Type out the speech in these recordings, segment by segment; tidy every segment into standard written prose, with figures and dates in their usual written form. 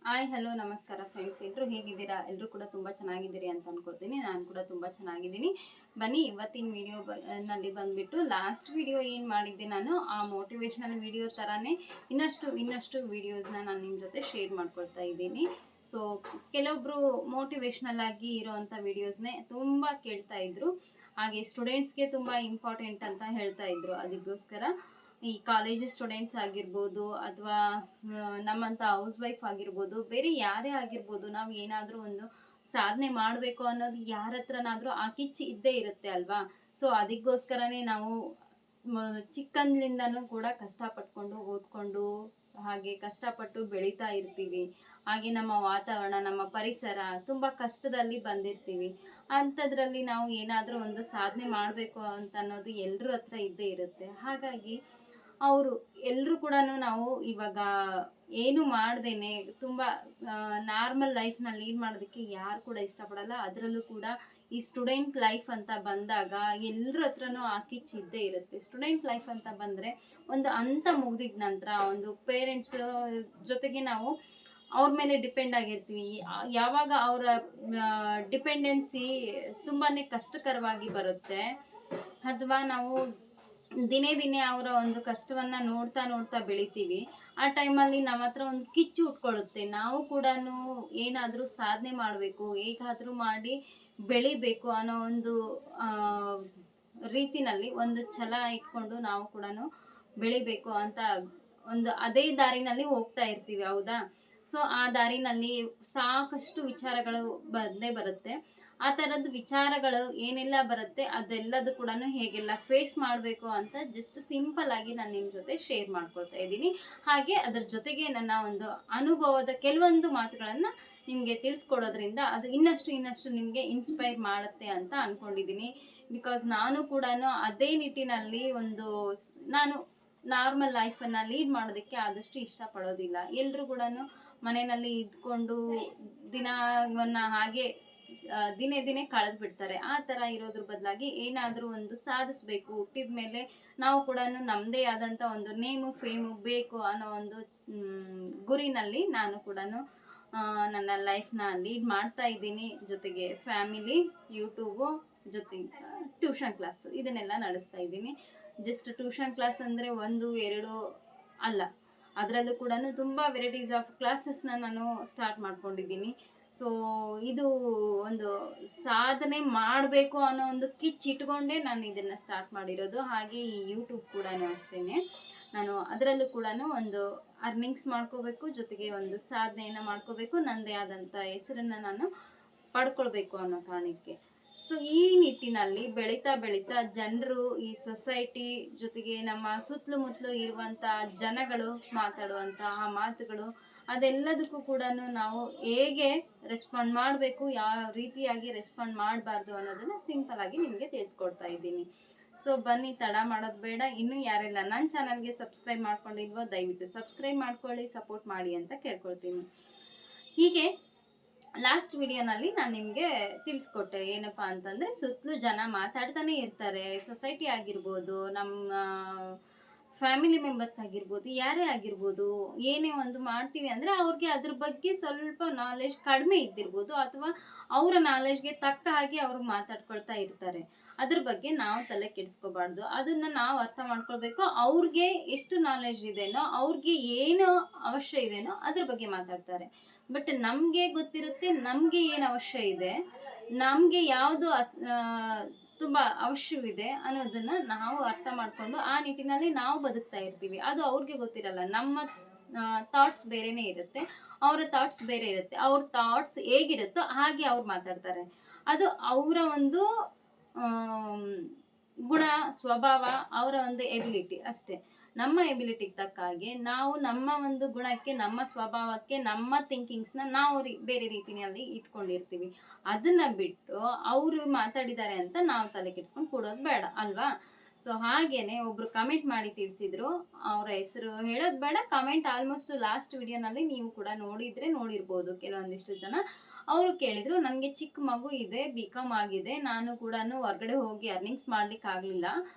Hi hello ನಮಸ್ಕಾರ friends, ಎಲ್ಲರೂ ಹೇಗಿದ್ದೀರಾ? ಎಲ್ಲರೂ ಕೂಡ ತುಂಬ ಚೆನ್ನಾಗಿದ್ದೀರಿ ಅಂತ ಅನ್ಕೊಳ್ತೀನಿ. ನಾನು ಕೂಡ ತುಂಬ ಚೆನ್ನಾಗಿದ್ದೀನಿ. ಬನ್ನಿ ಇವತ್ತಿನ ವಿಡಿಯೋ ನಲ್ಲಿ ಬಂದ್ಬಿಟ್ಟು ಲಾಸ್ಟ್ ವಿಡಿಯೋ ಏನು ಮಾಡಿದ್ದೆ ನಾನು ಆ ಮೋಟಿವೇಶ್ನಲ್ ವಿಡಿಯೋ ಥರನೇ ಇನ್ನಷ್ಟು ವಿಡಿಯೋಸ್ನ ನಾನು ನಿಮ್ಮ ಜೊತೆ ಶೇರ್ ಮಾಡ್ಕೊಳ್ತಾ ಇದ್ದೀನಿ. ಸೊ ಕೆಲವೊಬ್ಬರು ಮೋಟಿವೇಶ್ನಲ್ ಆಗಿ ಇರೋವಂಥ ವಿಡಿಯೋಸ್ನೇ ತುಂಬ ಕೇಳ್ತಾ ಇದ್ರು. ಹಾಗೆ ಸ್ಟೂಡೆಂಟ್ಸ್ಗೆ ತುಂಬ ಇಂಪಾರ್ಟೆಂಟ್ ಅಂತ ಹೇಳ್ತಾ ಇದ್ರು. ಅದಕ್ಕೋಸ್ಕರ ಈ ಕಾಲೇಜ್ ಸ್ಟೂಡೆಂಟ್ಸ್ ಆಗಿರ್ಬೋದು ಅಥವಾ ನಮ್ಮಂಥ ಹೌಸ್ ವೈಫ್ ಆಗಿರ್ಬೋದು, ಬೇರೆ ಯಾರೇ ಆಗಿರ್ಬೋದು, ನಾವು ಏನಾದರೂ ಒಂದು ಸಾಧನೆ ಮಾಡಬೇಕು ಅನ್ನೋದು ಯಾರ ಹತ್ರನಾದರೂ ಆ ಕಿಚ್ಚು ಇದ್ದೇ ಇರುತ್ತೆ ಅಲ್ವಾ? ಸೊ ಅದಕ್ಕೋಸ್ಕರನೇ ನಾವು ಚಿಕ್ಕಂದ್ಲಿಂದನೂ ಕೂಡ ಕಷ್ಟಪಟ್ಕೊಂಡು ಓದ್ಕೊಂಡು ಹಾಗೆ ಕಷ್ಟಪಟ್ಟು ಬೆಳೀತಾ ಇರ್ತೀವಿ. ಹಾಗೆ ನಮ್ಮ ವಾತಾವರಣ, ನಮ್ಮ ಪರಿಸರ ತುಂಬ ಕಷ್ಟದಲ್ಲಿ ಬಂದಿರ್ತೀವಿ. ಅಂಥದ್ರಲ್ಲಿ ನಾವು ಏನಾದರೂ ಒಂದು ಸಾಧನೆ ಮಾಡಬೇಕು ಅಂತ ಅನ್ನೋದು ಎಲ್ಲರ ಹತ್ರ ಇದ್ದೇ ಇರುತ್ತೆ. ಹಾಗಾಗಿ ಅವರು ಎಲ್ಲರೂ ಕೂಡ ನಾವು ಇವಾಗ ಏನು ಮಾಡ್ದೇನೆ ತುಂಬ ನಾರ್ಮಲ್ ಲೈಫ್ನ ಲೀಡ್ ಮಾಡೋದಕ್ಕೆ ಯಾರು ಕೂಡ ಇಷ್ಟಪಡಲ್ಲ. ಅದರಲ್ಲೂ ಕೂಡ ಈ ಸ್ಟೂಡೆಂಟ್ ಲೈಫ್ ಅಂತ ಬಂದಾಗ ಎಲ್ಲರ ಹತ್ರನೂ ಆ ಕಿಚ್ಚು ಇದ್ದೇ ಇರುತ್ತೆ. ಸ್ಟೂಡೆಂಟ್ ಲೈಫ್ ಅಂತ ಬಂದರೆ ಒಂದು ಹಂತ ಮುಗ್ದಿದ ನಂತರ ಒಂದು ಪೇರೆಂಟ್ಸ್ ಜೊತೆಗೆ ನಾವು ಅವ್ರ ಮೇಲೆ ಡಿಪೆಂಡ್ ಆಗಿರ್ತೀವಿ. ಯಾವಾಗ ಅವರ ಡಿಪೆಂಡೆನ್ಸಿ ತುಂಬಾ ಕಷ್ಟಕರವಾಗಿ ಬರುತ್ತೆ ಅಥವಾ ನಾವು ದಿನೇ ದಿನೇ ಅವರ ಒಂದು ಕಷ್ಟವನ್ನ ನೋಡ್ತಾ ನೋಡ್ತಾ ಬೆಳಿತೀವಿ. ಆ ಟೈಮಲ್ಲಿ ನಮ್ಮ ಹತ್ರ ಒಂದು ಕಿಚ್ಚು ಉಟ್ಕೊಳ್ಳುತ್ತೆ. ನಾವು ಕೂಡ ಏನಾದರೂ ಸಾಧನೆ ಮಾಡಬೇಕು, ಹೇಗಾದರೂ ಮಾಡಿ ಬೆಳಿಬೇಕು ಅನ್ನೋ ಒಂದು ರೀತಿನಲ್ಲಿ ಒಂದು ಛಲ ಇಟ್ಕೊಂಡು ನಾವು ಕೂಡ ಬೆಳಿಬೇಕು ಅಂತ ಒಂದು ಅದೇ ದಾರಿನಲ್ಲಿ ಹೋಗ್ತಾ ಇರ್ತೀವಿ, ಹೌದಾ? ಸೊ ಆ ದಾರಿನಲ್ಲಿ ಸಾಕಷ್ಟು ವಿಚಾರಗಳು ಬಂದೇ ಬರುತ್ತೆ. ಆ ಥರದ್ದು ವಿಚಾರಗಳು ಏನೆಲ್ಲ ಬರುತ್ತೆ ಅದೆಲ್ಲದು ಕೂಡ ಹೇಗೆಲ್ಲ ಫೇಸ್ ಮಾಡಬೇಕು ಅಂತ ಜಸ್ಟ್ ಸಿಂಪಲ್ ಆಗಿ ನಾನು ನಿಮ್ಮ ಜೊತೆ ಶೇರ್ ಮಾಡ್ಕೊಳ್ತಾ ಇದ್ದೀನಿ. ಹಾಗೆ ಅದರ ಜೊತೆಗೆ ನನ್ನ ಒಂದು ಅನುಭವದ ಕೆಲವೊಂದು ಮಾತುಗಳನ್ನು ನಿಮಗೆ ತಿಳಿಸ್ಕೊಡೋದ್ರಿಂದ ಅದು ಇನ್ನಷ್ಟು ನಿಮಗೆ ಇನ್ಸ್ಪೈರ್ ಮಾಡುತ್ತೆ ಅಂತ ಅಂದ್ಕೊಂಡಿದ್ದೀನಿ. ಬಿಕಾಸ್ ನಾನು ಕೂಡ ಅದೇ ನಿಟ್ಟಿನಲ್ಲಿ ನಾನು ನಾರ್ಮಲ್ ಲೈಫನ್ನು ಲೀಡ್ ಮಾಡೋದಕ್ಕೆ ಆದಷ್ಟು ಇಷ್ಟಪಡೋದಿಲ್ಲ. ಎಲ್ಲರೂ ಕೂಡ ಮನೆಯಲ್ಲಿ ಇದ್ಕೊಂಡು ದಿನವನ್ನು ಹಾಗೆ ದಿನೇ ದಿನೇ ಕಳೆದು ಬಿಡ್ತಾರೆ. ಆ ಥರ ಇರೋದ್ರ ಬದಲಾಗಿ ಏನಾದರೂ ಒಂದು ಸಾಧಿಸ್ಬೇಕು, ಹುಟ್ಟಿದ ಮೇಲೆ ನಾವು ಕೂಡ ನಮ್ಮದೇ ಆದಂಥ ಒಂದು ನೇಮು ಫೇಮು ಬೇಕು ಅನ್ನೋ ಒಂದು ಗುರಿನಲ್ಲಿ ನಾನು ಕೂಡ ನನ್ನ ಲೈಫ್ನ ಲೀಡ್ ಮಾಡ್ತಾ ಇದ್ದೀನಿ. ಜೊತೆಗೆ ಫ್ಯಾಮಿಲಿ, ಯೂಟ್ಯೂಬು, ಜೊತೆಗೆ ಟ್ಯೂಷನ್ ಕ್ಲಾಸ್ ಇದನ್ನೆಲ್ಲ ನಡೆಸ್ತಾ ಇದ್ದೀನಿ. ಜಸ್ಟ್ ಟ್ಯೂಷನ್ ಕ್ಲಾಸ್ ಅಂದರೆ 1, 2 ಅಲ್ಲ, ಅದರಲ್ಲೂ ಕೂಡ ತುಂಬ ವೆರೈಟೀಸ್ ಆಫ್ ಕ್ಲಾಸಸ್ನ ನಾನು ಸ್ಟಾರ್ಟ್ ಮಾಡ್ಕೊಂಡಿದ್ದೀನಿ. ಸೊ ಇದು ಒಂದು ಸಾಧನೆ ಮಾಡಬೇಕು ಅನ್ನೋ ಒಂದು ಕಿಚ್ಚು ಇಟ್ಕೊಂಡೇ ನಾನು ಇದನ್ನು ಸ್ಟಾರ್ಟ್ ಮಾಡಿರೋದು. ಹಾಗೆ ಈ ಯೂಟ್ಯೂಬ್ ಕೂಡ ಅಷ್ಟೇ, ನಾನು ಅದರಲ್ಲೂ ಕೂಡ ಒಂದು ಅರ್ನಿಂಗ್ಸ್ ಮಾಡ್ಕೋಬೇಕು, ಜೊತೆಗೆ ಒಂದು ಸಾಧನೆಯನ್ನು ಮಾಡ್ಕೋಬೇಕು, ನನ್ನದೇ ಆದಂಥ ಹೆಸರನ್ನು ನಾನು ಪಡ್ಕೊಳ್ಬೇಕು ಅನ್ನೋ ಕಾರಣಕ್ಕೆ. ಸೊ ಈ ನಿಟ್ಟಿನಲ್ಲಿ ಬೆಳೀತಾ ಬೆಳೀತಾ ಜನರು, ಈ ಸೊಸೈಟಿ, ಜೊತೆಗೆ ನಮ್ಮ ಸುತ್ತಮುತ್ತಲು ಇರುವಂಥ ಜನಗಳು ಮಾತಾಡುವಂತಹ ಮಾತುಗಳು ಅದೆಲ್ಲದಕ್ಕೂ ಕೂಡ ನಾವು ಹೇಗೆ ರೆಸ್ಪಾಂಡ್ ಮಾಡಬೇಕು, ಯಾವ ರೀತಿಯಾಗಿ ರೆಸ್ಪಾಂಡ್ ಮಾಡಬಾರ್ದು ಅನ್ನೋದನ್ನ ಸಿಂಪಲ್ ಆಗಿ ನಿಮಗೆ ತಿಳಿಸ್ಕೊಡ್ತಾ ಇದ್ದೀನಿ. ಸೊ ಬನ್ನಿ, ತಡ ಮಾಡೋದು ಬೇಡ. ಇನ್ನೂ ಯಾರೆಲ್ಲ ನನ್ನ ಚಾನಲ್ಗೆ ಸಬ್ಸ್ಕ್ರೈಬ್ ಮಾಡ್ಕೊಂಡಿಲ್ವೋ ದಯವಿಟ್ಟು ಸಬ್ಸ್ಕ್ರೈಬ್ ಮಾಡ್ಕೊಳ್ಳಿ, ಸಪೋರ್ಟ್ ಮಾಡಿ ಅಂತ ಕೇಳ್ಕೊಳ್ತೀನಿ. ಹೀಗೆ ಲಾಸ್ಟ್ ವಿಡಿಯೋನಲ್ಲಿ ನಾನು ನಿಮಗೆ ತಿಳಿಸ್ಕೊಟ್ಟೆ ಏನಪ್ಪಾ ಅಂತಂದರೆ, ಸುತ್ತಲೂ ಜನ ಮಾತಾಡ್ತಾನೆ ಇರ್ತಾರೆ. ಸೊಸೈಟಿ ಆಗಿರ್ಬೋದು, ನಮ್ಮ ಫ್ಯಾಮಿಲಿ ಮೆಂಬರ್ಸ್ ಆಗಿರ್ಬೋದು, ಯಾರೇ ಆಗಿರ್ಬೋದು, ಏನೇ ಒಂದು ಮಾಡ್ತೀವಿ ಅಂದರೆ ಅವ್ರಿಗೆ ಅದ್ರ ಬಗ್ಗೆ ಸ್ವಲ್ಪ ನಾಲೆಜ್ ಕಡಿಮೆ ಇದ್ದಿರ್ಬೋದು, ಅಥವಾ ಅವರ ನಾಲೆಜ್ಗೆ ತಕ್ಕ ಹಾಗೆ ಅವ್ರು ಮಾತಾಡ್ಕೊಳ್ತಾ ಇರ್ತಾರೆ. ಅದ್ರ ಬಗ್ಗೆ ನಾವು ತಲೆ ಕೆಡಿಸ್ಕೋಬಾರ್ದು. ಅದನ್ನು ನಾವು ಅರ್ಥ ಮಾಡ್ಕೊಳ್ಬೇಕು. ಅವ್ರಿಗೆ ಎಷ್ಟು ನಾಲೆಜ್ ಇದೆನೋ, ಅವ್ರಿಗೆ ಏನು ಅವಶ್ಯ ಇದೆನೋ ಅದ್ರ ಬಗ್ಗೆ ಮಾತಾಡ್ತಾರೆ. ಬಟ್ ನಮಗೆ ಗೊತ್ತಿರುತ್ತೆ ನಮಗೆ ಏನು ಅವಶ್ಯ ಇದೆ, ನಮಗೆ ಯಾವುದು ತುಂಬ ಅವಶ್ಯವಿದೆ ಅನ್ನೋದನ್ನು ನಾವು ಅರ್ಥ ಮಾಡಿಕೊಂಡು ಆ ನಿಟ್ಟಿನಲ್ಲಿ ನಾವು ಬದುಕ್ತಾ ಇರ್ತೀವಿ. ಅದು ಅವ್ರಿಗೆ ಗೊತ್ತಿರಲ್ಲ. ನಮ್ಮ ಥಾಟ್ಸ್ ಬೇರೆನೇ ಇರುತ್ತೆ, ಅವರ ಥಾಟ್ಸ್ ಬೇರೆ ಇರುತ್ತೆ. ಅವ್ರ ಥಾಟ್ಸ್ ಹೇಗಿರುತ್ತೋ ಹಾಗೆ ಅವ್ರು ಮಾತಾಡ್ತಾರೆ. ಅದು ಅವರ ಒಂದು ಗುಣ, ಸ್ವಭಾವ, ಅವರ ಒಂದು ಎಬಿಲಿಟಿ ಅಷ್ಟೇ. ನಮ್ಮ ಎಬಿಲಿಟಿಗೆ ತಕ್ಕ ಹಾಗೆ ನಾವು ನಮ್ಮ ಒಂದು ಗುಣಕ್ಕೆ, ನಮ್ಮ ಸ್ವಭಾವಕ್ಕೆ, ನಮ್ಮ ಥಿಂಕಿಂಗ್ಸ್ನ ನಾವು ಬೇರೆ ರೀತಿಯಲ್ಲಿ ಇಟ್ಕೊಂಡಿರ್ತೀವಿ. ಅದನ್ನ ಬಿಟ್ಟು ಅವರು ಮಾತಾಡಿದ್ದಾರೆ ಅಂತ ನಾವು ತಲೆ ಕೆಡಿಸ್ಕೊಂಡು ಕೂಡೋದು ಬೇಡ ಅಲ್ವಾ? ಸೊ ಹಾಗೇನೆ ಒಬ್ರು ಕಮೆಂಟ್ ಮಾಡಿ ತಿಳಿಸಿದ್ರು, ಅವರ ಹೆಸರು ಹೇಳೋದು ಬೇಡ, ಕಮೆಂಟ್ ಆಲ್ಮೋಸ್ಟ್ ಲಾಸ್ಟ್ ವಿಡಿಯೋನಲ್ಲಿ ನೀವು ಕೂಡ ನೋಡಿರ್ಬೋದು ಕೆಲವೊಂದಿಷ್ಟು ಜನ. ಅವರು ಕೇಳಿದ್ರು, ನನಗೆ ಚಿಕ್ಕ ಮಗು ಇದೆ, BCom ಆಗಿದೆ, ನಾನು ಕೂಡ ಹೊರಗಡೆ ಹೋಗಿ ಅರ್ನಿಂಗ್ಸ್ ಮಾಡ್ಲಿಕ್ಕೆ ಆಗಲಿಲ್ಲ,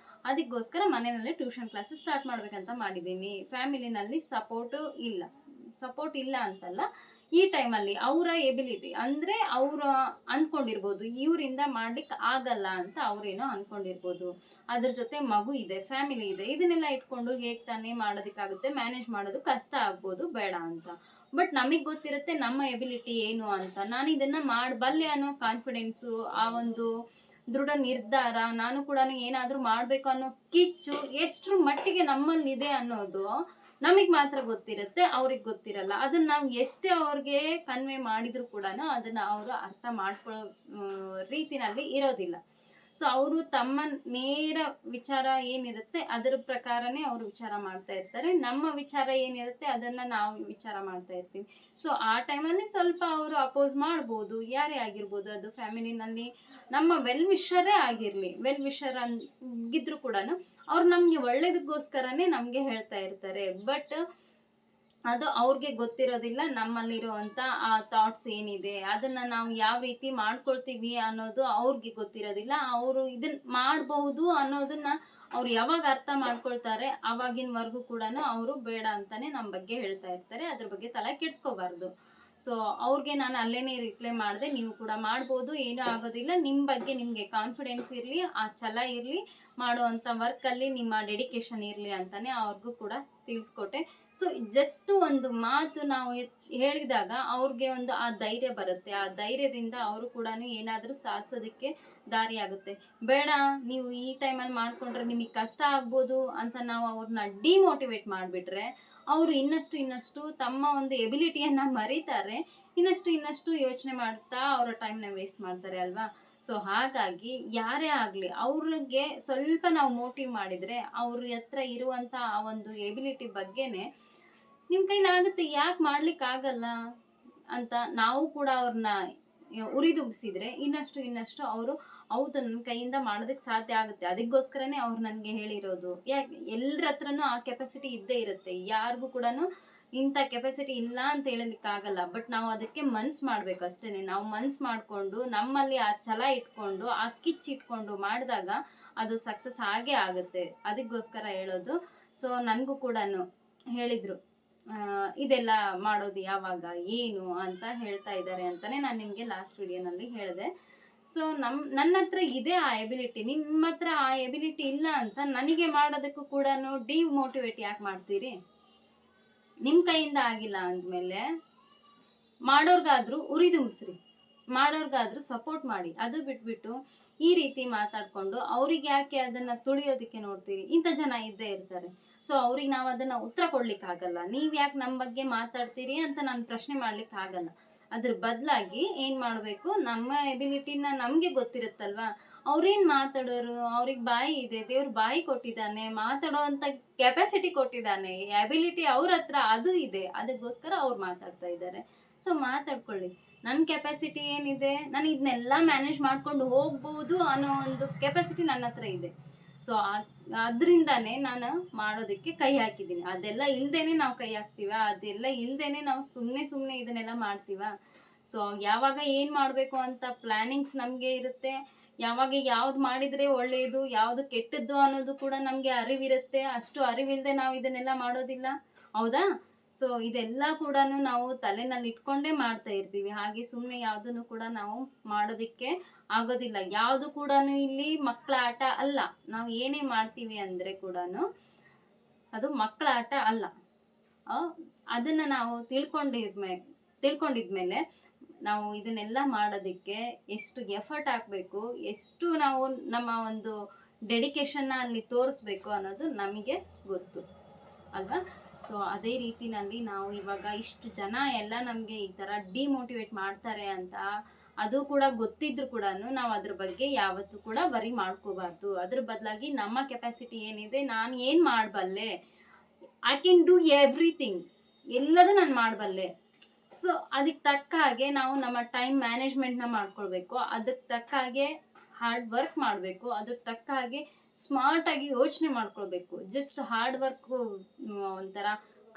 ಅದಕ್ಕೋಸ್ಕರ ಮನೆಯಲ್ಲೇ ಟ್ಯೂಷನ್ ಕ್ಲಾಸಸ್ ಸ್ಟಾರ್ಟ್ ಮಾಡ್ಬೇಕಂತ ಮಾಡಿದ್ದೀನಿ. ಫ್ಯಾಮಿಲಿನಲ್ಲಿ ಸಪೋರ್ಟ್ ಇಲ್ಲ ಅಂತಲ್ಲ, ಈ ಟೈಮಲ್ಲಿ ಅವರ ಎಬಿಲಿಟಿ ಅಂದ್ರೆ ಅವ್ರು ಅನ್ಕೊಂಡಿರ್ಬೋದು ಇವರಿಂದ ಮಾಡ್ಲಿಕ್ಕೆ ಆಗಲ್ಲ ಅಂತ ಅವ್ರೇನೋ ಅನ್ಕೊಂಡಿರ್ಬೋದು. ಅದ್ರ ಜೊತೆ ಮಗು ಇದೆ, ಫ್ಯಾಮಿಲಿ ಇದೆ, ಇದನ್ನೆಲ್ಲ ಇಟ್ಕೊಂಡು ಹೇಗ್ ತಾನೇ ಮಾಡೋದಕ್ಕಾಗುತ್ತೆ, ಮ್ಯಾನೇಜ್ ಮಾಡೋದು ಕಷ್ಟ ಆಗ್ಬೋದು, ಬೇಡ ಅಂತ. ಬಟ್ ನಮಗ್ ಗೊತ್ತಿರುತ್ತೆ ನಮ್ಮ ಎಬಿಲಿಟಿ ಏನು ಅಂತ. ನಾನು ಇದನ್ನ ಮಾಡಬಲ್ಲೆ ಅನ್ನೋ ಕಾನ್ಫಿಡೆನ್ಸು, ಆ ಒಂದು ದೃಢ ನಿರ್ಧಾರ, ನಾನು ಕೂಡ ಏನಾದ್ರೂ ಮಾಡ್ಬೇಕು ಅನ್ನೋ ಕಿಚ್ಚು ಎಷ್ಟ್ರ ಮಟ್ಟಿಗೆ ನಮ್ಮಲ್ಲಿದೆ ಅನ್ನೋದು ನಮಗ್ ಮಾತ್ರ ಗೊತ್ತಿರುತ್ತೆ, ಅವ್ರಿಗೆ ಗೊತ್ತಿರಲ್ಲ. ಅದನ್ನ ನಾವು ಎಷ್ಟೇ ಅವ್ರಿಗೆ ಕನ್ವೆ ಮಾಡಿದ್ರು ಕೂಡ ಅದನ್ನ ಅವರು ಅರ್ಥ ಮಾಡ್ಕೊಳ್ಳೋ ರೀತಿನಲ್ಲಿ ಇರೋದಿಲ್ಲ. ಸೊ ಅವರು ತಮ್ಮ ನೇರ ವಿಚಾರ ಏನಿರುತ್ತೆ ಅದರ ಪ್ರಕಾರನೇ ಅವರು ವಿಚಾರ ಮಾಡ್ತಾ ಇರ್ತಾರೆ. ನಮ್ಮ ವಿಚಾರ ಏನಿರುತ್ತೆ ಅದನ್ನ ನಾವು ವಿಚಾರ ಮಾಡ್ತಾ ಇರ್ತೀವಿ. ಸೊ ಆ ಟೈಮಲ್ಲಿ ಸ್ವಲ್ಪ ಅವರು ಅಪೋಸ್ ಮಾಡ್ಬೋದು, ಯಾರೇ ಆಗಿರ್ಬೋದು. ಅದು ಫ್ಯಾಮಿಲಿನಲ್ಲಿ ನಮ್ಮ ವೆಲ್ ವಿಷರೇ ಆಗಿರ್ಲಿ, ವೆಲ್ ವಿಷರ್ ಆಗಿದ್ರು ಕೂಡ ಅವ್ರು ನಮ್ಗೆ ಒಳ್ಳೇದಕ್ಕೋಸ್ಕರನೇ ನಮ್ಗೆ ಹೇಳ್ತಾ ಇರ್ತಾರೆ. ಬಟ್ ಅದು ಅವ್ರಿಗೆ ಗೊತ್ತಿರೋದಿಲ್ಲ ನಮ್ಮಲ್ಲಿರುವಂತ ಆ ಥಾಟ್ಸ್ ಏನಿದೆ, ಅದನ್ನ ನಾವು ಯಾವ ರೀತಿ ಮಾಡ್ಕೊಳ್ತೀವಿ ಅನ್ನೋದು ಅವ್ರಿಗೆ ಗೊತ್ತಿರೋದಿಲ್ಲ. ಅವರು ಇದನ್ ಮಾಡಬಹುದು ಅನ್ನೋದನ್ನ ಅವ್ರು ಯಾವಾಗ ಅರ್ಥ ಮಾಡ್ಕೊಳ್ತಾರೆ ಅವಾಗಿನವರೆಗೂ ಕೂಡ ಅವರು ಬೇಡ ಅಂತಾನೆ ನಮ್ಮ ಬಗ್ಗೆ ಹೇಳ್ತಾ ಇರ್ತಾರೆ. ಅದ್ರ ಬಗ್ಗೆ ತಲೆ ಕೆಡ್ಸ್ಕೋಬಾರ್ದು. ಸೊ ಅವ್ರಿಗೆ ನಾನು ಅಲ್ಲೇನೆ ರಿಪ್ಲೈ ಮಾಡಿದೆ, ನೀವು ಕೂಡ ಮಾಡ್ಬೋದು, ಏನೂ ಆಗೋದಿಲ್ಲ, ನಿಮ್ಮ ಬಗ್ಗೆ ನಿಮ್ಗೆ ಕಾನ್ಫಿಡೆನ್ಸ್ ಇರ್ಲಿ, ಆ ಛಲ ಇರ್ಲಿ, ಮಾಡುವಂತ ವರ್ಕ್ ಅಲ್ಲಿ ನಿಮ್ಮ ಡೆಡಿಕೇಶನ್ ಇರ್ಲಿ ಅಂತಾನೆ ಅವ್ರಿಗೂ ಕೂಡ ತಿಳಿಸ್ಕೊಟ್ಟೆ. ಸೊ ಜಸ್ಟ್ ಒಂದು ಮಾತು ನಾವು ಹೇಳಿದಾಗ ಅವ್ರಿಗೆ ಒಂದು ಆ ಧೈರ್ಯ ಬರುತ್ತೆ. ಆ ಧೈರ್ಯದಿಂದ ಅವರು ಕೂಡ ಏನಾದ್ರೂ ಸಾಧಿಸೋದಕ್ಕೆ ದಾರಿ ಆಗುತ್ತೆ. ಬೇಡ ನೀವು ಈ ಟೈಮಲ್ಲಿ ಮಾಡ್ಕೊಂಡ್ರೆ ನಿಮಗೆ ಕಷ್ಟ ಆಗ್ಬೋದು ಅಂತ ನಾವು ಅವ್ರನ್ನ ಡಿಮೋಟಿವೇಟ್ ಮಾಡಿಬಿಟ್ರೆ ಅವರು ಇನ್ನಷ್ಟು ತಮ್ಮ ಒಂದು ಎಬಿಲಿಟಿಯನ್ನ ಮರೀತಾರೆ, ಇನ್ನಷ್ಟು ಯೋಚನೆ ಮಾಡ್ತಾ ಅವರ ಟೈಮ್ನ ವೇಸ್ಟ್ ಮಾಡ್ತಾರೆ ಅಲ್ವಾ. ಸೊ ಹಾಗಾಗಿ ಯಾರೇ ಆಗ್ಲಿ ಅವ್ರಿಗೆ ಸ್ವಲ್ಪ ನಾವು ಮೋಟಿವ್ ಮಾಡಿದ್ರೆ ಅವ್ರ ಹತ್ರ ಇರುವಂತ ಆ ಒಂದು ಎಬಿಲಿಟಿ ಬಗ್ಗೆನೆ ನಿಮ್ ಕೈಲಿ ಆಗುತ್ತೆ, ಯಾಕೆ ಮಾಡ್ಲಿಕ್ಕೆ ಆಗಲ್ಲ ಅಂತ ನಾವು ಕೂಡ ಅವ್ರನ್ನ ಉರಿದುಂಬಿಸಿದ್ರೆ ಇನ್ನಷ್ಟು ಅವರು ಹೌದು ನನ್ನ ಕೈಯಿಂದ ಮಾಡೋದಕ್ಕೆ ಸಾಧ್ಯ ಆಗುತ್ತೆ. ಅದಕ್ಕೋಸ್ಕರನೇ ಅವ್ರು ನನ್ಗೆ ಹೇಳಿರೋದು. ಯಾಕೆ ಎಲ್ರ ಹತ್ರನೂ ಆ ಕೆಪಾಸಿಟಿ ಇದ್ದೇ ಇರುತ್ತೆ, ಯಾರಿಗೂ ಕೂಡ ಇಂಥ ಕೆಪಾಸಿಟಿ ಇಲ್ಲ ಅಂತ ಹೇಳಲಿಕ್ಕೆ ಆಗಲ್ಲ. ಬಟ್ ನಾವು ಅದಕ್ಕೆ ಮನ್ಸು ಮಾಡ್ಬೇಕು ಅಷ್ಟೇನೆ. ನಾವು ಮನ್ಸು ಮಾಡ್ಕೊಂಡು ನಮ್ಮಲ್ಲಿ ಆ ಛಲ ಇಟ್ಕೊಂಡು ಆ ಕಿಚ್ಚು ಇಟ್ಕೊಂಡು ಮಾಡಿದಾಗ ಅದು ಸಕ್ಸಸ್ ಆಗೇ ಆಗುತ್ತೆ. ಅದಕ್ಕೋಸ್ಕರ ಹೇಳೋದು. ಸೊ ನನಗೂ ಕೂಡ ಹೇಳಿದ್ರು ಇದೆಲ್ಲ ಮಾಡೋದು ಯಾವಾಗ ಏನು ಅಂತ ಹೇಳ್ತಾ ಇದ್ದಾರೆ ಅಂತಾನೆ ನಾನು ನಿಮ್ಗೆ ಲಾಸ್ಟ್ ವಿಡಿಯೋನಲ್ಲಿ ಹೇಳಿದೆ. ಸೊ ನನ್ನ ಹತ್ರ ಇದೆ ಆ ಎಬಿಲಿಟಿ, ನಿಮ್ಮ ಹತ್ರ ಆ ಎಬಿಲಿಟಿ ಇಲ್ಲ ಅಂತ ನನಗೆ ಮಾಡೋದಕ್ಕೂ ಕೂಡ ಡಿಮೋಟಿವೇಟ್ ಯಾಕೆ ಮಾಡ್ತೀರಿ? ನಿಮ್ ಕೈಯಿಂದ ಆಗಿಲ್ಲ ಅಂದ್ಮೇಲೆ ಮಾಡೋರ್ಗಾದ್ರೂ ಉರಿದುಂಬಿಸ್ರಿ, ಮಾಡೋರ್ಗಾದ್ರೂ ಸಪೋರ್ಟ್ ಮಾಡಿ. ಅದು ಬಿಟ್ಬಿಟ್ಟು ಈ ರೀತಿ ಮಾತಾಡ್ಕೊಂಡು ಅವ್ರಿಗೆ ಯಾಕೆ ಅದನ್ನ ತುಳಿಯೋದಕ್ಕೆ ನೋಡ್ತೀರಿ? ಇಂಥ ಜನ ಇದ್ದೇ ಇರ್ತಾರೆ. ಸೊ ಅವ್ರಿಗೆ ನಾವು ಅದನ್ನ ಉತ್ತರ ಕೊಡ್ಲಿಕ್ಕೆ ಆಗಲ್ಲ. ನೀವ್ ಯಾಕೆ ನಮ್ಮ ಬಗ್ಗೆ ಮಾತಾಡ್ತೀರಿ ಅಂತ ನಾನು ಪ್ರಶ್ನೆ ಮಾಡ್ಲಿಕ್ಕೆ ಆಗಲ್ಲ. ಅದ್ರ ಬದಲಾಗಿ ಏನ್ ಮಾಡ್ಬೇಕು, ನಮ್ಮ ಎಬಿಲಿಟಿನ ನಮ್ಗೆ ಗೊತ್ತಿರುತ್ತಲ್ವಾ. ಅವ್ರೇನ್ ಮಾತಾಡೋರು, ಅವ್ರಿಗೆ ಬಾಯಿ ಇದೆ, ದೇವ್ರ ಬಾಯಿ ಕೊಟ್ಟಿದ್ದಾನೆ, ಮಾತಾಡೋ ಅಂತ ಕೆಪಾಸಿಟಿ ಕೊಟ್ಟಿದ್ದಾನೆ, ಎಬಿಲಿಟಿ ಅವ್ರ ಹತ್ರ ಅದು ಇದೆ, ಅದಕ್ಕೋಸ್ಕರ ಅವ್ರು ಮಾತಾಡ್ತಾ ಇದ್ದಾರೆ. ಸೊ ಮಾತಾಡ್ಕೊಳ್ಳಿ. ನನ್ನ ಕೆಪಾಸಿಟಿ ಏನಿದೆ, ನಾನು ಇದನ್ನೆಲ್ಲ ಮ್ಯಾನೇಜ್ ಮಾಡ್ಕೊಂಡು ಹೋಗ್ಬೋದು ಅನ್ನೋ ಒಂದು ಕೆಪಾಸಿಟಿ ನನ್ನ ಹತ್ರ ಇದೆ. ಸೊ ಅದರಿಂದಾನೇ ನಾನು ಮಾಡೋದಕ್ಕೆ ಕೈ ಹಾಕಿದ್ದೀನಿ. ಅದೆಲ್ಲ ಇಲ್ದೇನೆ ನಾವು ಕೈ ಹಾಕ್ತೀವ? ಅದೆಲ್ಲ ಇಲ್ದೇನೆ ನಾವು ಸುಮ್ಮನೆ ಇದನ್ನೆಲ್ಲ ಮಾಡ್ತೀವ? ಸೊ ಯಾವಾಗ ಏನ್ ಮಾಡ್ಬೇಕು ಅಂತ ಪ್ಲಾನಿಂಗ್ಸ್ ನಮ್ಗೆ ಇರುತ್ತೆ, ಯಾವಾಗ ಯಾವ್ದು ಮಾಡಿದ್ರೆ ಒಳ್ಳೆಯದು, ಯಾವ್ದು ಕೆಟ್ಟದ್ದು ಅನ್ನೋದು ಕೂಡ ನಮ್ಗೆ ಅರಿವಿರುತ್ತೆ. ಅಷ್ಟು ಅರಿವಿಲ್ದೆ ನಾವು ಇದನ್ನೆಲ್ಲ ಮಾಡೋದಿಲ್ಲ, ಹೌದಾ? ಸೊ ಇದೆಲ್ಲ ಕೂಡ ನಾವು ತಲೆನಲ್ಲಿ ಇಟ್ಕೊಂಡೇ ಮಾಡ್ತಾ ಇರ್ತೀವಿ. ಹಾಗೆ ಸುಮ್ಮನೆ ಯಾವ್ದನ್ನು ಕೂಡ ನಾವು ಮಾಡೋದಿಕ್ಕೆ ಆಗೋದಿಲ್ಲ. ಯಾವ್ದು ಕೂಡ ಇಲ್ಲಿ ಮಕ್ಕಳ ಆಟ ಅಲ್ಲ. ನಾವು ಏನೇ ಮಾಡ್ತೀವಿ ಅಂದ್ರೆ ಕೂಡ ಅದು ಮಕ್ಕಳ ಆಟ ಅಲ್ಲ. ಅದನ್ನ ನಾವು ತಿಳ್ಕೊಂಡಿದ್ಮೇಲೆ ನಾವು ಇದನ್ನೆಲ್ಲ ಮಾಡೋದಿಕ್ಕೆ ಎಷ್ಟು ಎಫರ್ಟ್ ಹಾಕ್ಬೇಕು, ಎಷ್ಟು ನಾವು ನಮ್ಮ ಒಂದು ಡೆಡಿಕೇಶನ್ನ ಅಲ್ಲಿ ತೋರಿಸ್ಬೇಕು ಅನ್ನೋದು ನಮಗೆ ಗೊತ್ತು ಅಲ್ವಾ. ಸೊ ಅದೇ ರೀತಿನಲ್ಲಿ ನಾವು ಇವಾಗ ಇಷ್ಟು ಜನ ಎಲ್ಲ ನಮ್ಗೆ ಈ ತರ ಡಿಮೋಟಿವೇಟ್ ಮಾಡ್ತಾರೆ ಅಂತ ಅದು ಕೂಡ ಗೊತ್ತಿದ್ರು ಕೂಡ ನಾವು ಅದ್ರ ಬಗ್ಗೆ ಯಾವತ್ತೂ ಕೂಡ ವರಿ ಮಾಡ್ಕೋಬಾರ್ದು. ಅದ್ರ ಬದಲಾಗಿ ನಮ್ಮ ಕೆಪಾಸಿಟಿ ಏನಿದೆ, ನಾನು ಏನ್ ಮಾಡಬಲ್ಲೆ, ಐ ಕ್ಯಾನ್ ಡೂ ಎವ್ರಿಥಿಂಗ್, ಎಲ್ಲದೂ ನಾನು ಮಾಡಬಲ್ಲೆ. ಸೊ ಅದಕ್ಕೆ ತಕ್ಕ ಹಾಗೆ ನಾವು ನಮ್ಮ ಟೈಮ್ ಮ್ಯಾನೇಜ್ಮೆಂಟ್ನ ಮಾಡ್ಕೊಳ್ಬೇಕು. ಅದಕ್ಕೆ ತಕ್ಕ ಹಾಗೆ ಹಾರ್ಡ್ ವರ್ಕ್ ಮಾಡಬೇಕು. ಅದಕ್ಕೆ ತಕ್ಕ ಹಾಗೆ ಸ್ಮಾರ್ಟ್ ಆಗಿ ಯೋಚನೆ ಮಾಡ್ಕೊಳ್ಬೇಕು. ಜಸ್ಟ್ ಹಾರ್ಡ್ ವರ್ಕ್ ಒಂಥರ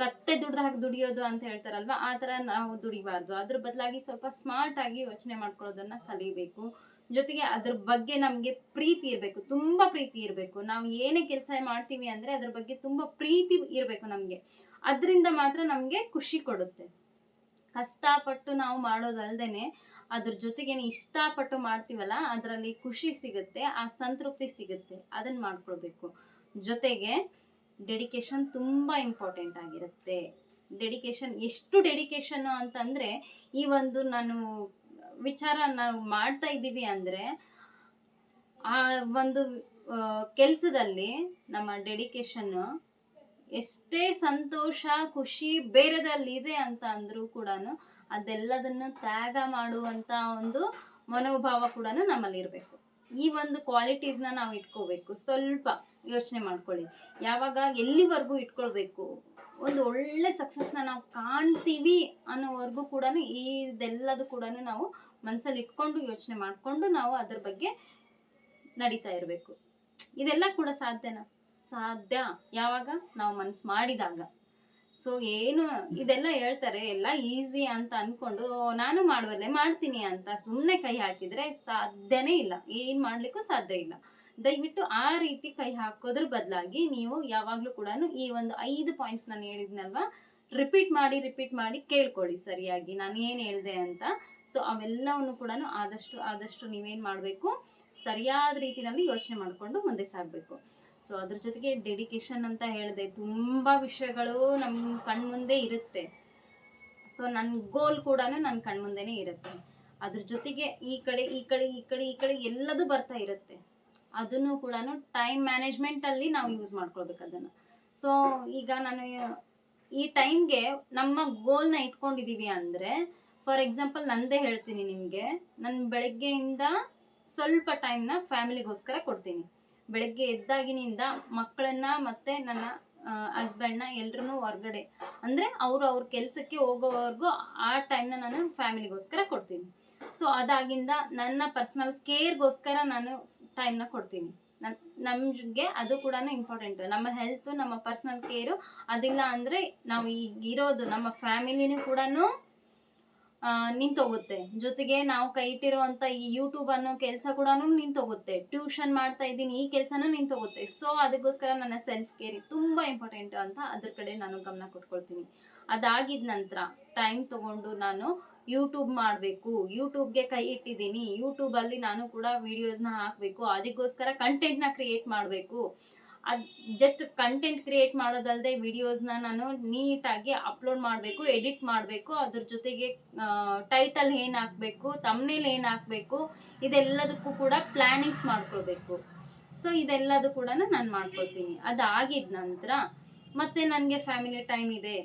ಕತ್ತೆ ಹಾಕಿ ದುಡಿಯೋದು ಅಂತ ಹೇಳ್ತಾರಲ್ವಾ, ಆ ತರ ನಾವು ದುಡಿಬಾರ್ದು. ಅದ್ರ ಬದಲಾಗಿ ಸ್ವಲ್ಪ ಸ್ಮಾರ್ಟ್ ಆಗಿ ಯೋಚನೆ ಮಾಡ್ಕೊಳ್ಳೋದನ್ನ ಕಲಿಬೇಕು. ಜೊತೆಗೆ ಅದ್ರ ಬಗ್ಗೆ ನಮ್ಗೆ ಪ್ರೀತಿ ಇರ್ಬೇಕು, ತುಂಬಾ ಪ್ರೀತಿ ಇರ್ಬೇಕು. ನಾವು ಏನೇ ಕೆಲಸ ಮಾಡ್ತೀವಿ ಅಂದ್ರೆ ಅದ್ರ ಬಗ್ಗೆ ತುಂಬಾ ಪ್ರೀತಿ ಇರ್ಬೇಕು ನಮ್ಗೆ. ಅದ್ರಿಂದ ಮಾತ್ರ ನಮ್ಗೆ ಖುಷಿ ಕೊಡುತ್ತೆ. ಕಷ್ಟಪಟ್ಟು ನಾವು ಮಾಡೋದಲ್ದೇನೆ ಅದ್ರ ಜೊತೆಗೇನೆ ಇಷ್ಟಪಟ್ಟು ಮಾಡ್ತೀವಲ್ಲ, ಅದರಲ್ಲಿ ಖುಷಿ ಸಿಗುತ್ತೆ, ಆ ಸಂತೃಪ್ತಿ ಸಿಗುತ್ತೆ, ಅದನ್ನ ಮಾಡ್ಕೊಳ್ಬೇಕು. ಜೊತೆಗೆ ಡೆಡಿಕೇಶನ್ ತುಂಬಾ ಇಂಪಾರ್ಟೆಂಟ್ ಆಗಿರುತ್ತೆ. ಡೆಡಿಕೇಶನ್ ಎಷ್ಟು ಡೆಡಿಕೇಶನ್ ಅಂತಂದ್ರೆ, ಈ ಒಂದು ನಾನು ವಿಚಾರ ನಾವು ಮಾಡ್ತಾ ಇದ್ದೀವಿ ಅಂದ್ರೆ ಆ ಒಂದು ಕೆಲಸದಲ್ಲಿ ನಮ್ಮ ಡೆಡಿಕೇಶನ್ ಎಷ್ಟೇ ಸಂತೋಷ ಖುಷಿ ಬೇರೆದಲ್ಲಿ ಇದೆ ಅಂತ ಅಂದ್ರೂ ಕೂಡ ಅದೆಲ್ಲದನ್ನು ತ್ಯಾಗ ಮಾಡುವಂತ ಒಂದು ಮನೋಭಾವ ಕೂಡ ನಮ್ಮಲ್ಲಿ ಇರಬೇಕು. ಈ ಒಂದು ಕ್ವಾಲಿಟೀಸ್ನ ನಾವು ಇಟ್ಕೋಬೇಕು. ಸ್ವಲ್ಪ ಯೋಚನೆ ಮಾಡ್ಕೊಳ್ಳಿ, ಯಾವಾಗ ಎಲ್ಲಿವರೆಗೂ ಇಟ್ಕೊಳ್ಬೇಕು, ಒಂದು ಒಳ್ಳೆ ಸಕ್ಸಸ್ನ ನಾವು ಕಾಣ್ತೀವಿ ಅನ್ನೋವರೆಗೂ ಕೂಡ ಇದೆಲ್ಲದು ಕೂಡ ನಾವು ಮನಸ್ಸಲ್ಲಿ ಇಟ್ಕೊಂಡು ಯೋಚನೆ ಮಾಡ್ಕೊಂಡು ನಾವು ಅದ್ರ ಬಗ್ಗೆ ನಡೀತಾ ಇರಬೇಕು. ಇದೆಲ್ಲ ಕೂಡ ಸಾಧ್ಯನಾ? ಸಾಧ್ಯ, ಯಾವಾಗ ನಾವು ಮನ್ಸು ಮಾಡಿದಾಗ. ಸೊ ಏನು ಇದೆಲ್ಲ ಹೇಳ್ತಾರೆ ಎಲ್ಲ ಈಸಿ ಅಂತ ಅನ್ಕೊಂಡು ನಾನು ಮಾಡುವಲ್ಲೇ ಮಾಡ್ತೀನಿ ಅಂತ ಸುಮ್ಮನೆ ಕೈ ಹಾಕಿದ್ರೆ ಸಾಧ್ಯನೇ ಇಲ್ಲ, ಏನ್ ಮಾಡ್ಲಿಕ್ಕೂ ಸಾಧ್ಯ ಇಲ್ಲ. ದಯವಿಟ್ಟು ಆ ರೀತಿ ಕೈ ಹಾಕೋದ್ರ ಬದಲಾಗಿ ನೀವು ಯಾವಾಗ್ಲೂ ಕೂಡ ಈ ಒಂದು 5 ಪಾಯಿಂಟ್ಸ್ ನಾನು ಹೇಳಿದ್ನಲ್ವಾ, ರಿಪೀಟ್ ಮಾಡಿ ಕೇಳ್ಕೊಳ್ಳಿ ಸರಿಯಾಗಿ ನಾನು ಏನ್ ಹೇಳ್ದೆ ಅಂತ. ಸೊ ಅವೆಲ್ಲವನ್ನು ಕೂಡ ಆದಷ್ಟು ನೀವೇನ್ ಮಾಡ್ಬೇಕು, ಸರಿಯಾದ ರೀತಿಯಲ್ಲಿ ಯೋಚನೆ ಮಾಡ್ಕೊಂಡು ಮುಂದೆ ಸಾಗ್ಬೇಕು. ಸೊ ಅದ್ರ ಜೊತೆಗೆ ಡೆಡಿಕೇಶನ್ ಅಂತ ಹೇಳಿದೆ, ತುಂಬಾ ವಿಷಯಗಳು ನಮ್ ಕಣ್ಮುಂದೆ ಇರುತ್ತೆ. ಸೊ ನನ್ ಗೋಲ್ ಕೂಡ ನನ್ ಕಣ್ಮುಂದೆನೆ ಇರುತ್ತೆ. ಅದ್ರ ಜೊತೆಗೆ ಈ ಕಡೆ ಎಲ್ಲದೂ ಬರ್ತಾ ಇರುತ್ತೆ. ಅದನ್ನು ಕೂಡ ಟೈಮ್ ಮ್ಯಾನೇಜ್ಮೆಂಟ್ ಅಲ್ಲಿ ನಾವು ಯೂಸ್ ಮಾಡ್ಕೊಳ್ಬೇಕು ಅದನ್ನ. ಸೊ ಈಗ ನಾನು ಈ ಟೈಮ್ಗೆ ನಮ್ಮ ಗೋಲ್ನ ಇಟ್ಕೊಂಡಿದೀವಿ ಅಂದ್ರೆ, ಫಾರ್ ಎಕ್ಸಾಂಪಲ್ ನಂದೇ ಹೇಳ್ತೀನಿ ನಿಮ್ಗೆ, ನನ್ ಬೆಳಗ್ಗೆಯಿಂದ ಸ್ವಲ್ಪ ಟೈಮ್ನ ಫ್ಯಾಮಿಲಿಗೋಸ್ಕರ ಕೊಡ್ತೀನಿ. ಬೆಳಗ್ಗೆ ಎದ್ದಾಗಿನಿಂದ ಮಕ್ಕಳನ್ನ ಮತ್ತೆ ನನ್ನ ಹಸ್ಬೆಂಡ್ನ ಎಲ್ರೂ ಹೊರ್ಗಡೆ ಅಂದ್ರೆ ಅವ್ರ ಕೆಲ್ಸಕ್ಕೆ ಹೋಗೋವರೆಗೂ ಆ ಟೈಮ್ನ ನಾನು ಫ್ಯಾಮಿಲಿಗೋಸ್ಕರ ಕೊಡ್ತೀನಿ. ಸೊ ಅದಾಗಿಂದ ನನ್ನ ಪರ್ಸನಲ್ ಕೇರ್ಗೋಸ್ಕರ ನಾನು ಟೈಮ್ನ ಕೊಡ್ತೀನಿ. ನಮ್ಗೆ ಅದು ಕೂಡ ಇಂಪಾರ್ಟೆಂಟ್. ನಮ್ಮ ಹೆಲ್ತ್, ನಮ್ಮ ಪರ್ಸನಲ್ ಕೇರು ಅದಿಲ್ಲ ಅಂದ್ರೆ ನಾವು ಈಗ ಇರೋದು ನಮ್ಮ ಫ್ಯಾಮಿಲಿನೂ ಕೂಡ ನಿಂತೋಗುತ್ತೆ. ಜೊತೆಗೆ ನಾವು ಕೈ ಇಟ್ಟಿರುವಂತ ಈ ಯೂಟ್ಯೂಬ್ ಅನ್ನೋ ಕೆಲಸ ಕೂಡ ನಿಂತೋಗುತ್ತೆ. ಟ್ಯೂಷನ್ ಮಾಡ್ತಾ ಇದ್ದೀನಿ, ಈ ಕೆಲಸನೂ ನಿಂತೋಗುತ್ತೆ. ಸೊ ಅದಕ್ಕೋಸ್ಕರ ನನ್ನ ಸೆಲ್ಫ್ ಕೇರ್ ತುಂಬಾ ಇಂಪಾರ್ಟೆಂಟ್ ಅಂತ ಅದ್ರ ಕಡೆ ನಾನು ಗಮನ ಕೊಟ್ಕೊಳ್ತೀನಿ. ಅದಾಗಿದ ನಂತರ ಟೈಮ್ ತಗೊಂಡು ನಾನು ಯೂಟ್ಯೂಬ್ ಮಾಡಬೇಕು, ಯೂಟ್ಯೂಬ್ಗೆ ಕೈ ಇಟ್ಟಿದ್ದೀನಿ, ಯೂಟ್ಯೂಬ್ ಅಲ್ಲಿ ನಾನು ಕೂಡ ವಿಡಿಯೋಸ್ನ ಹಾಕಬೇಕು, ಅದಕ್ಕೋಸ್ಕರ ಕಂಟೆಂಟ್ನ ಕ್ರಿಯೇಟ್ ಮಾಡಬೇಕು. ಅದು ಜಸ್ಟ್ ಕಂಟೆಂಟ್ ಕ್ರಿಯೇಟ್ ಮಾಡೋದಲ್ಲದೆ ವಿಡಿಯೋಸ್ನ ನಾನು ನೀಟಾಗಿ ಅಪ್ಲೋಡ್ ಮಾಡಬೇಕು, ಎಡಿಟ್ ಮಾಡಬೇಕು, ಅದ್ರ ಜೊತೆಗೆ ಟೈಟಲ್ ಏನು ಹಾಕಬೇಕು, ತಮ್ನೇಲ್ ಏನು ಹಾಕಬೇಕು, ಇದೆಲ್ಲದಕ್ಕೂ ಕೂಡ ಪ್ಲಾನಿಂಗ್ಸ್ ಮಾಡ್ಕೊಳ್ಬೇಕು. ಸೊ ಇದೆಲ್ಲದು ಕೂಡ ನಾನು ಮಾಡ್ಕೊಳ್ತೀನಿ. ಅದಾಗಿದ ನಂತರ ಮತ್ತೆ ನನಗೆ ಫ್ಯಾಮಿಲಿ ಟೈಮ್ ಇದೆ,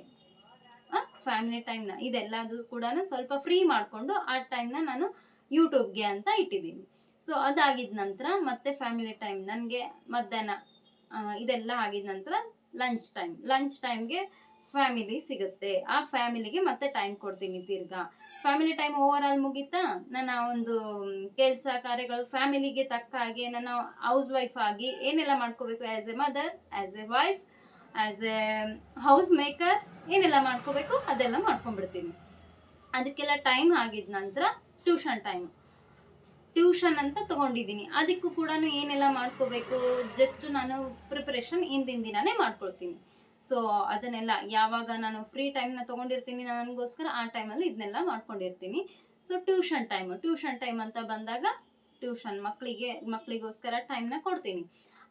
ಫ್ಯಾಮಿಲಿ ಟೈಮ್ನ ಇದೆಲ್ಲದು ಕೂಡ ಸ್ವಲ್ಪ ಫ್ರೀ ಮಾಡಿಕೊಂಡು ಆ ಟೈಮ್ನ ನಾನು ಯೂಟ್ಯೂಬ್ಗೆ ಅಂತ ಇಟ್ಟಿದ್ದೀನಿ. ಸೊ ಅದಾಗಿದ ನಂತರ ಮತ್ತೆ ಫ್ಯಾಮಿಲಿ ಟೈಮ್ ನನಗೆ ಮಧ್ಯಾಹ್ನ ಇದೆಲ್ಲ ಆಗಿದ ನಂತರ ಲಂಚ್ ಟೈಮ್ಗೆ ಫ್ಯಾಮಿಲಿ ಸಿಗುತ್ತೆ. ಆ ಫ್ಯಾಮಿಲಿಗೆ ಮತ್ತೆ ಟೈಮ್ ಕೊಡ್ತೀನಿ. ತಿರ್ಗಾ ಫ್ಯಾಮಿಲಿ ಟೈಮ್ ಓವರ್ ಆಲ್ ಮುಗೀತಾ, ನನ್ನ ಒಂದು ಕೆಲಸ ಕಾರ್ಯಗಳು ಫ್ಯಾಮಿಲಿಗೆ ತಕ್ಕ ಹಾಗೆ ನನ್ನ ಹೌಸ್ ವೈಫ್ ಆಗಿ ಏನೆಲ್ಲ ಮಾಡ್ಕೋಬೇಕು, as A mother, as A wife, as A house maker ಏನೆಲ್ಲ ಮಾಡ್ಕೋಬೇಕು ಅದೆಲ್ಲ ಮಾಡ್ಕೊಂಡ್ಬಿಡ್ತೀನಿ. ಅದಕ್ಕೆಲ್ಲ ಟೈಮ್ ಆಗಿದ ನಂತರ ಟ್ಯೂಷನ್ ಅಂತ ತಗೊಂಡಿದ್ದೀನಿ. ಅದಕ್ಕೂ ಕೂಡ ಏನೆಲ್ಲ ಮಾಡ್ಕೋಬೇಕು, ಜಸ್ಟ್ ನಾನು ಪ್ರಿಪರೇಷನ್ ಹಿಂದಿನ ದಿನಾನೇ ಮಾಡ್ಕೊಳ್ತೀನಿ. ಸೊ ಅದನ್ನೆಲ್ಲ ಯಾವಾಗ ನಾನು ಫ್ರೀ ಟೈಮ್ನ ತಗೊಂಡಿರ್ತೀನಿ ನನಗೋಸ್ಕರ ಆ ಟೈಮಲ್ಲಿ ಇದನ್ನೆಲ್ಲ ಮಾಡ್ಕೊಂಡಿರ್ತೀನಿ. ಸೊ ಟ್ಯೂಷನ್ ಟೈಮ್ ಅಂತ ಬಂದಾಗ ಟ್ಯೂಷನ್ ಮಕ್ಕಳಿಗೋಸ್ಕರ ಟೈಮ್ನ ಕೊಡ್ತೀನಿ.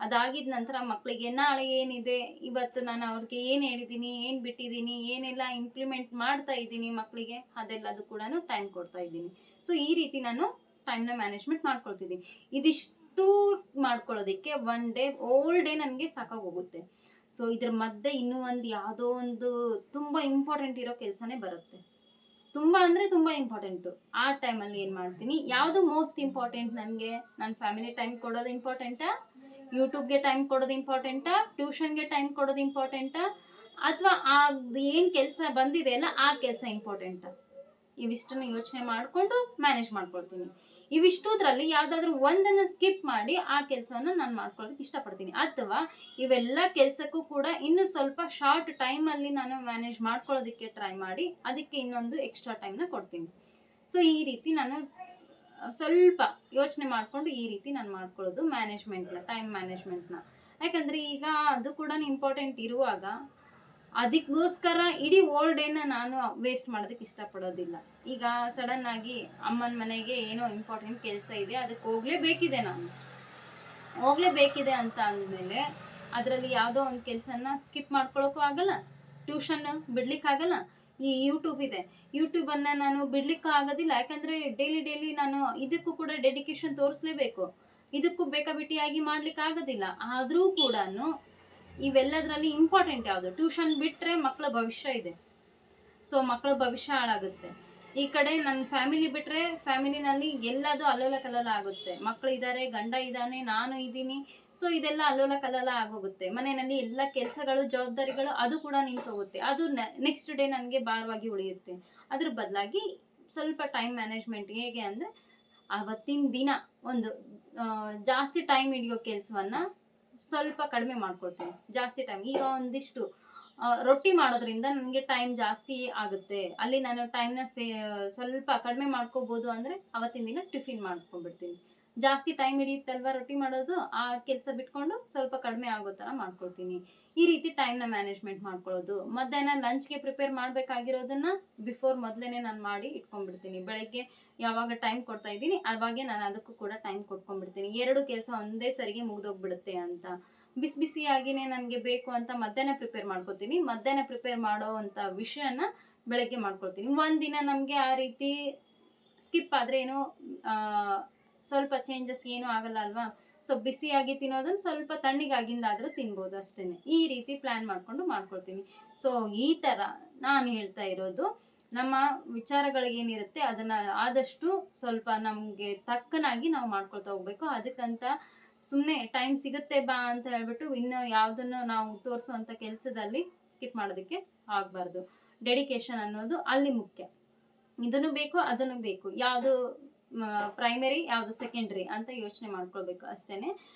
ಅದಾಗಿದ ನಂತರ ಮಕ್ಕಳಿಗೆ ನಾಳೆ ಏನಿದೆ, ಇವತ್ತು ನಾನು ಅವ್ರಿಗೆ ಏನು ಹೇಳಿದ್ದೀನಿ, ಏನು ಬಿಟ್ಟಿದ್ದೀನಿ, ಏನೆಲ್ಲ ಇಂಪ್ಲಿಮೆಂಟ್ ಮಾಡ್ತಾ ಇದ್ದೀನಿ ಮಕ್ಕಳಿಗೆ, ಅದೆಲ್ಲದು ಕೂಡ ಟೈಮ್ ಕೊಡ್ತಾ ಇದ್ದೀನಿ. ಸೊ ಈ ರೀತಿ ನಾನು ಟೈಮ್ನ ಮ್ಯಾನೇಜ್ಮೆಂಟ್ ಮಾಡ್ಕೊಳ್ತಿದ್ದೀನಿ. ಇದಿಷ್ಟು ಮಾಡ್ಕೊಳ್ಳೋದಕ್ಕೆ ಹೋಲ್ ಡೇ ನನಗೆ ಸಾಕಾಗೋಗುತ್ತೆ. ಸೊ ಇದ್ರ ಮಧ್ಯೆ ಇನ್ನೂ ಯಾವುದೋ ಒಂದು ತುಂಬ ಇಂಪಾರ್ಟೆಂಟ್ ಇರೋ ಕೆಲಸನೇ ಬರುತ್ತೆ. ತುಂಬ ಅಂದರೆ ತುಂಬ ಇಂಪಾರ್ಟೆಂಟು. ಆ ಟೈಮಲ್ಲಿ ಏನು ಮಾಡ್ತೀನಿ, ಯಾವುದು ಮೋಸ್ಟ್ ಇಂಪಾರ್ಟೆಂಟ್ ನನಗೆ, ನನ್ನ ಫ್ಯಾಮಿಲಿ ಟೈಮ್ ಕೊಡೋದು ಇಂಪಾರ್ಟೆಂಟಾ, ಯೂಟ್ಯೂಬ್ಗೆ ಟೈಮ್ ಕೊಡೋದು ಇಂಪಾರ್ಟೆಂಟಾ, ಟ್ಯೂಷನ್ಗೆ ಟೈಮ್ ಕೊಡೋದು ಇಂಪಾರ್ಟೆಂಟಾ, ಅಥವಾ ಏನು ಕೆಲಸ ಬಂದಿದೆ ಅಲ್ಲ ಆ ಕೆಲಸ ಇಂಪಾರ್ಟೆಂಟಾ, ಇವಿಷ್ಟನ್ನು ಯೋಚನೆ ಮಾಡಿಕೊಂಡು ಮ್ಯಾನೇಜ್ ಮಾಡ್ಕೊಳ್ತೀನಿ. ಇವಿಷ್ಟುದ್ರಲ್ಲಿ ಯಾವುದಾದ್ರೂ ಒಂದನ್ನು ಸ್ಕಿಪ್ ಮಾಡಿ ಆ ಕೆಲಸವನ್ನು ನಾನು ಮಾಡ್ಕೊಳ್ಳೋದಕ್ಕೆ ಇಷ್ಟಪಡ್ತೀನಿ. ಅಥವಾ ಇವೆಲ್ಲ ಕೆಲಸಕ್ಕೂ ಕೂಡ ಇನ್ನು ಸ್ವಲ್ಪ ಶಾರ್ಟ್ ಟೈಮಲ್ಲಿ ನಾನು ಮ್ಯಾನೇಜ್ ಮಾಡ್ಕೊಳ್ಳೋದಕ್ಕೆ ಟ್ರೈ ಮಾಡಿ ಅದಕ್ಕೆ ಇನ್ನೊಂದು ಎಕ್ಸ್ಟ್ರಾ ಟೈಮ್ನ ಕೊಡ್ತೀನಿ. ಸೊ ಈ ರೀತಿ ನಾನು ಸ್ವಲ್ಪ ಯೋಚನೆ ಮಾಡಿಕೊಂಡು ಈ ರೀತಿ ನಾನು ಮಾಡ್ಕೊಳ್ಳೋದು ಟೈಮ್ ಮ್ಯಾನೇಜ್ಮೆಂಟ್ನ. ಯಾಕಂದರೆ ಈಗ ಅದು ಕೂಡ ಇಂಪಾರ್ಟೆಂಟ್ ಇರುವಾಗ ಅದಕ್ಕೋಸ್ಕರ ಇಡೀ ಓಲ್ಡ್ ಡೇನ ನಾನು ವೇಸ್ಟ್ ಮಾಡೋದಕ್ಕೆ ಇಷ್ಟಪಡೋದಿಲ್ಲ. ಈಗ ಸಡನ್ ಆಗಿ ಅಮ್ಮನ ಮನೆಗೆ ಏನೋ ಇಂಪಾರ್ಟೆಂಟ್ ಕೆಲಸ ಇದೆ, ಅದಕ್ಕೆ ಹೋಗ್ಲೇಬೇಕಿದೆ ಅಂತ ಅಂದಮೇಲೆ ಅದರಲ್ಲಿ ಯಾವುದೋ ಒಂದು ಕೆಲಸನ ಸ್ಕಿಪ್ ಮಾಡ್ಕೊಳ್ಳೋಕ್ಕೂ ಆಗಲ್ಲ, ಟ್ಯೂಷನ್ ಬಿಡ್ಲಿಕ್ಕೆ ಆಗಲ್ಲ. ಈ ಯೂಟ್ಯೂಬ್ ಇದೆ, ಯೂಟ್ಯೂಬನ್ನು ನಾನು ಬಿಡ್ಲಿಕ್ಕೂ ಆಗೋದಿಲ್ಲ. ಯಾಕಂದರೆ ಡೈಲಿ ನಾನು ಇದಕ್ಕೂ ಕೂಡ ಡೆಡಿಕೇಶನ್ ತೋರಿಸ್ಲೇಬೇಕು, ಇದಕ್ಕೂ ಬೇಕಾಬಿಟ್ಟಿಯಾಗಿ ಮಾಡ್ಲಿಕ್ಕೆ ಆಗೋದಿಲ್ಲ. ಆದರೂ ಕೂಡ ಇವೆಲ್ಲದರಲ್ಲಿ ಇಂಪಾರ್ಟೆಂಟ್ ಯಾವುದು? ಟ್ಯೂಷನ್ ಬಿಟ್ಟರೆ ಮಕ್ಕಳ ಭವಿಷ್ಯ ಇದೆ, ಸೊ ಮಕ್ಕಳ ಭವಿಷ್ಯ ಹಾಳಾಗುತ್ತೆ. ಈ ಕಡೆ ನನ್ನ ಫ್ಯಾಮಿಲಿ ಬಿಟ್ಟರೆ ಫ್ಯಾಮಿಲಿನಲ್ಲಿ ಎಲ್ಲದೂ ಅಲ್ಲೋಲ ಕಲ್ಲೋಲ ಆಗುತ್ತೆ. ಮಕ್ಕಳು ಇದ್ದಾರೆ, ಗಂಡ ಇದ್ದಾನೆ, ನಾನು ಇದ್ದೀನಿ, ಸೊ ಇದೆಲ್ಲ ಅಲ್ಲೋಲ ಕಲ್ಲೋಲ ಆಗೋಗುತ್ತೆ. ಮನೆಯಲ್ಲಿ ಎಲ್ಲ ಕೆಲಸಗಳು, ಜವಾಬ್ದಾರಿಗಳು ಅದು ಕೂಡ ನಿಂತೋಗುತ್ತೆ. ಅದು ನೆಕ್ಸ್ಟ್ ಡೇ ನನಗೆ ಭಾರವಾಗಿ ಉಳಿಯುತ್ತೆ. ಅದ್ರ ಬದಲಾಗಿ ಸ್ವಲ್ಪ ಟೈಮ್ ಮ್ಯಾನೇಜ್ಮೆಂಟ್ ಹೇಗೆ ಅಂದರೆ, ಆವತ್ತಿನ ದಿನ ಒಂದು ಜಾಸ್ತಿ ಟೈಮ್ ಹಿಡಿಯೋ ಕೆಲಸವನ್ನ ಸ್ವಲ್ಪ ಕಡಿಮೆ ಮಾಡ್ಕೊಳ್ತೀನಿ. ಜಾಸ್ತಿ ಟೈಮ್, ಈಗ ಒಂದಿಷ್ಟು ರೊಟ್ಟಿ ಮಾಡೋದ್ರಿಂದ ನನಗೆ ಟೈಮ್ ಜಾಸ್ತಿ ಆಗುತ್ತೆ, ಅಲ್ಲಿ ನಾನು ಟೈಮ್ನ ಸ್ವಲ್ಪ ಕಡಿಮೆ ಮಾಡ್ಕೋಬೋದು ಅಂದರೆ ಅವತ್ತಿನ ದಿನ ಟಿಫಿನ್ ಮಾಡ್ಕೊಂಡ್ಬಿಡ್ತೀನಿ. ಜಾಸ್ತಿ ಟೈಮ್ ಹಿಡಿಯುತ್ತಲ್ವ ರೊಟ್ಟಿ ಮಾಡೋದು, ಆ ಕೆಲಸ ಬಿಟ್ಕೊಂಡು ಸ್ವಲ್ಪ ಕಡಿಮೆ ಆಗೋ ಥರ ಮಾಡ್ಕೊಳ್ತೀನಿ. ಈ ರೀತಿ ಟೈಮ್ನ ಮ್ಯಾನೇಜ್ಮೆಂಟ್ ಮಾಡ್ಕೊಳ್ಳೋದು. ಮಧ್ಯಾಹ್ನ ಲಂಚ್ಗೆ ಪ್ರಿಪೇರ್ ಮಾಡಬೇಕಾಗಿರೋದನ್ನ ಬಿಫೋರ್ ಮೊದಲೇ ನಾನು ಮಾಡಿ ಇಟ್ಕೊಂಡ್ಬಿಡ್ತೀನಿ. ಬೆಳಗ್ಗೆ ಯಾವಾಗ ಟೈಮ್ ಕೊಡ್ತಾ ಇದ್ದೀನಿ ಅವಾಗೆ ನಾನು ಅದಕ್ಕೂ ಕೂಡ ಟೈಮ್ ಕೊಟ್ಕೊಂಡ್ಬಿಡ್ತೀನಿ. 2 ಕೆಲಸ ಒಂದೇ ಸರಿಗೆ ಮುಗ್ದೋಗ್ಬಿಡುತ್ತೆ ಅಂತ. ಬಿಸಿಯಾಗಿನೇ ನನಗೆ ಬೇಕು ಅಂತ ಮಧ್ಯಾಹ್ನ ಪ್ರಿಪೇರ್ ಮಾಡ್ಕೊತೀನಿ. ಮಧ್ಯಾಹ್ನ ಪ್ರಿಪೇರ್ ಮಾಡೋ ಅಂಥ ವಿಷಯನ ಬೆಳಗ್ಗೆ ಮಾಡ್ಕೊಳ್ತೀನಿ. ಒಂದಿನ ನಮಗೆ ಆ ರೀತಿ ಸ್ಕಿಪ್ ಆದರೆ ಏನೋ ಸ್ವಲ್ಪ ಚೇಂಜಸ್ ಏನೂ ಆಗಲ್ಲ ಅಲ್ವಾ. ಸೊ ಬಿಸಿಯಾಗಿ ತಿನ್ನೋದನ್ನ ಸ್ವಲ್ಪ ತಣ್ಣಗಾಗಿಂದಾದರೂ ತಿನ್ಬೋದು ಅಷ್ಟೇ. ಈ ರೀತಿ ಪ್ಲ್ಯಾನ್ ಮಾಡಿಕೊಂಡು ಮಾಡ್ಕೊಳ್ತೀನಿ. ಸೊ ಈ ಥರ ನಾನು ಹೇಳ್ತಾ ಇರೋದು, ನಮ್ಮ ವಿಚಾರಗಳಿಗೇನಿರುತ್ತೆ ಅದನ್ನು ಆದಷ್ಟು ಸ್ವಲ್ಪ ನಮಗೆ ತಕ್ಕನಾಗಿ ನಾವು ಮಾಡ್ಕೊಳ್ತಾ ಹೋಗ್ಬೇಕು. ಅದಕ್ಕಂತ ಸುಮ್ಮನೆ ಟೈಮ್ ಸಿಗುತ್ತೆ ಬಾ ಅಂತ ಹೇಳ್ಬಿಟ್ಟು ಇನ್ನು ಯಾವುದನ್ನು ನಾವು ತೋರಿಸುವಂಥ ಕೆಲಸದಲ್ಲಿ ಸ್ಕಿಪ್ ಮಾಡೋದಕ್ಕೆ ಆಗಬಾರ್ದು. ಡೆಡಿಕೇಶನ್ ಅನ್ನೋದು ಅಲ್ಲಿ ಮುಖ್ಯ. ಇದನ್ನು ಬೇಕು, ಅದನ್ನು ಬೇಕು, ಯಾವುದು ಪ್ರೈಮರಿ, ಯಾವುದು ಸೆಕೆಂಡ್ರಿ ಅಂತ ಯೋಚನೆ ಮಾಡ್ಕೊಳ್ಬೇಕು ಅಷ್ಟೇ.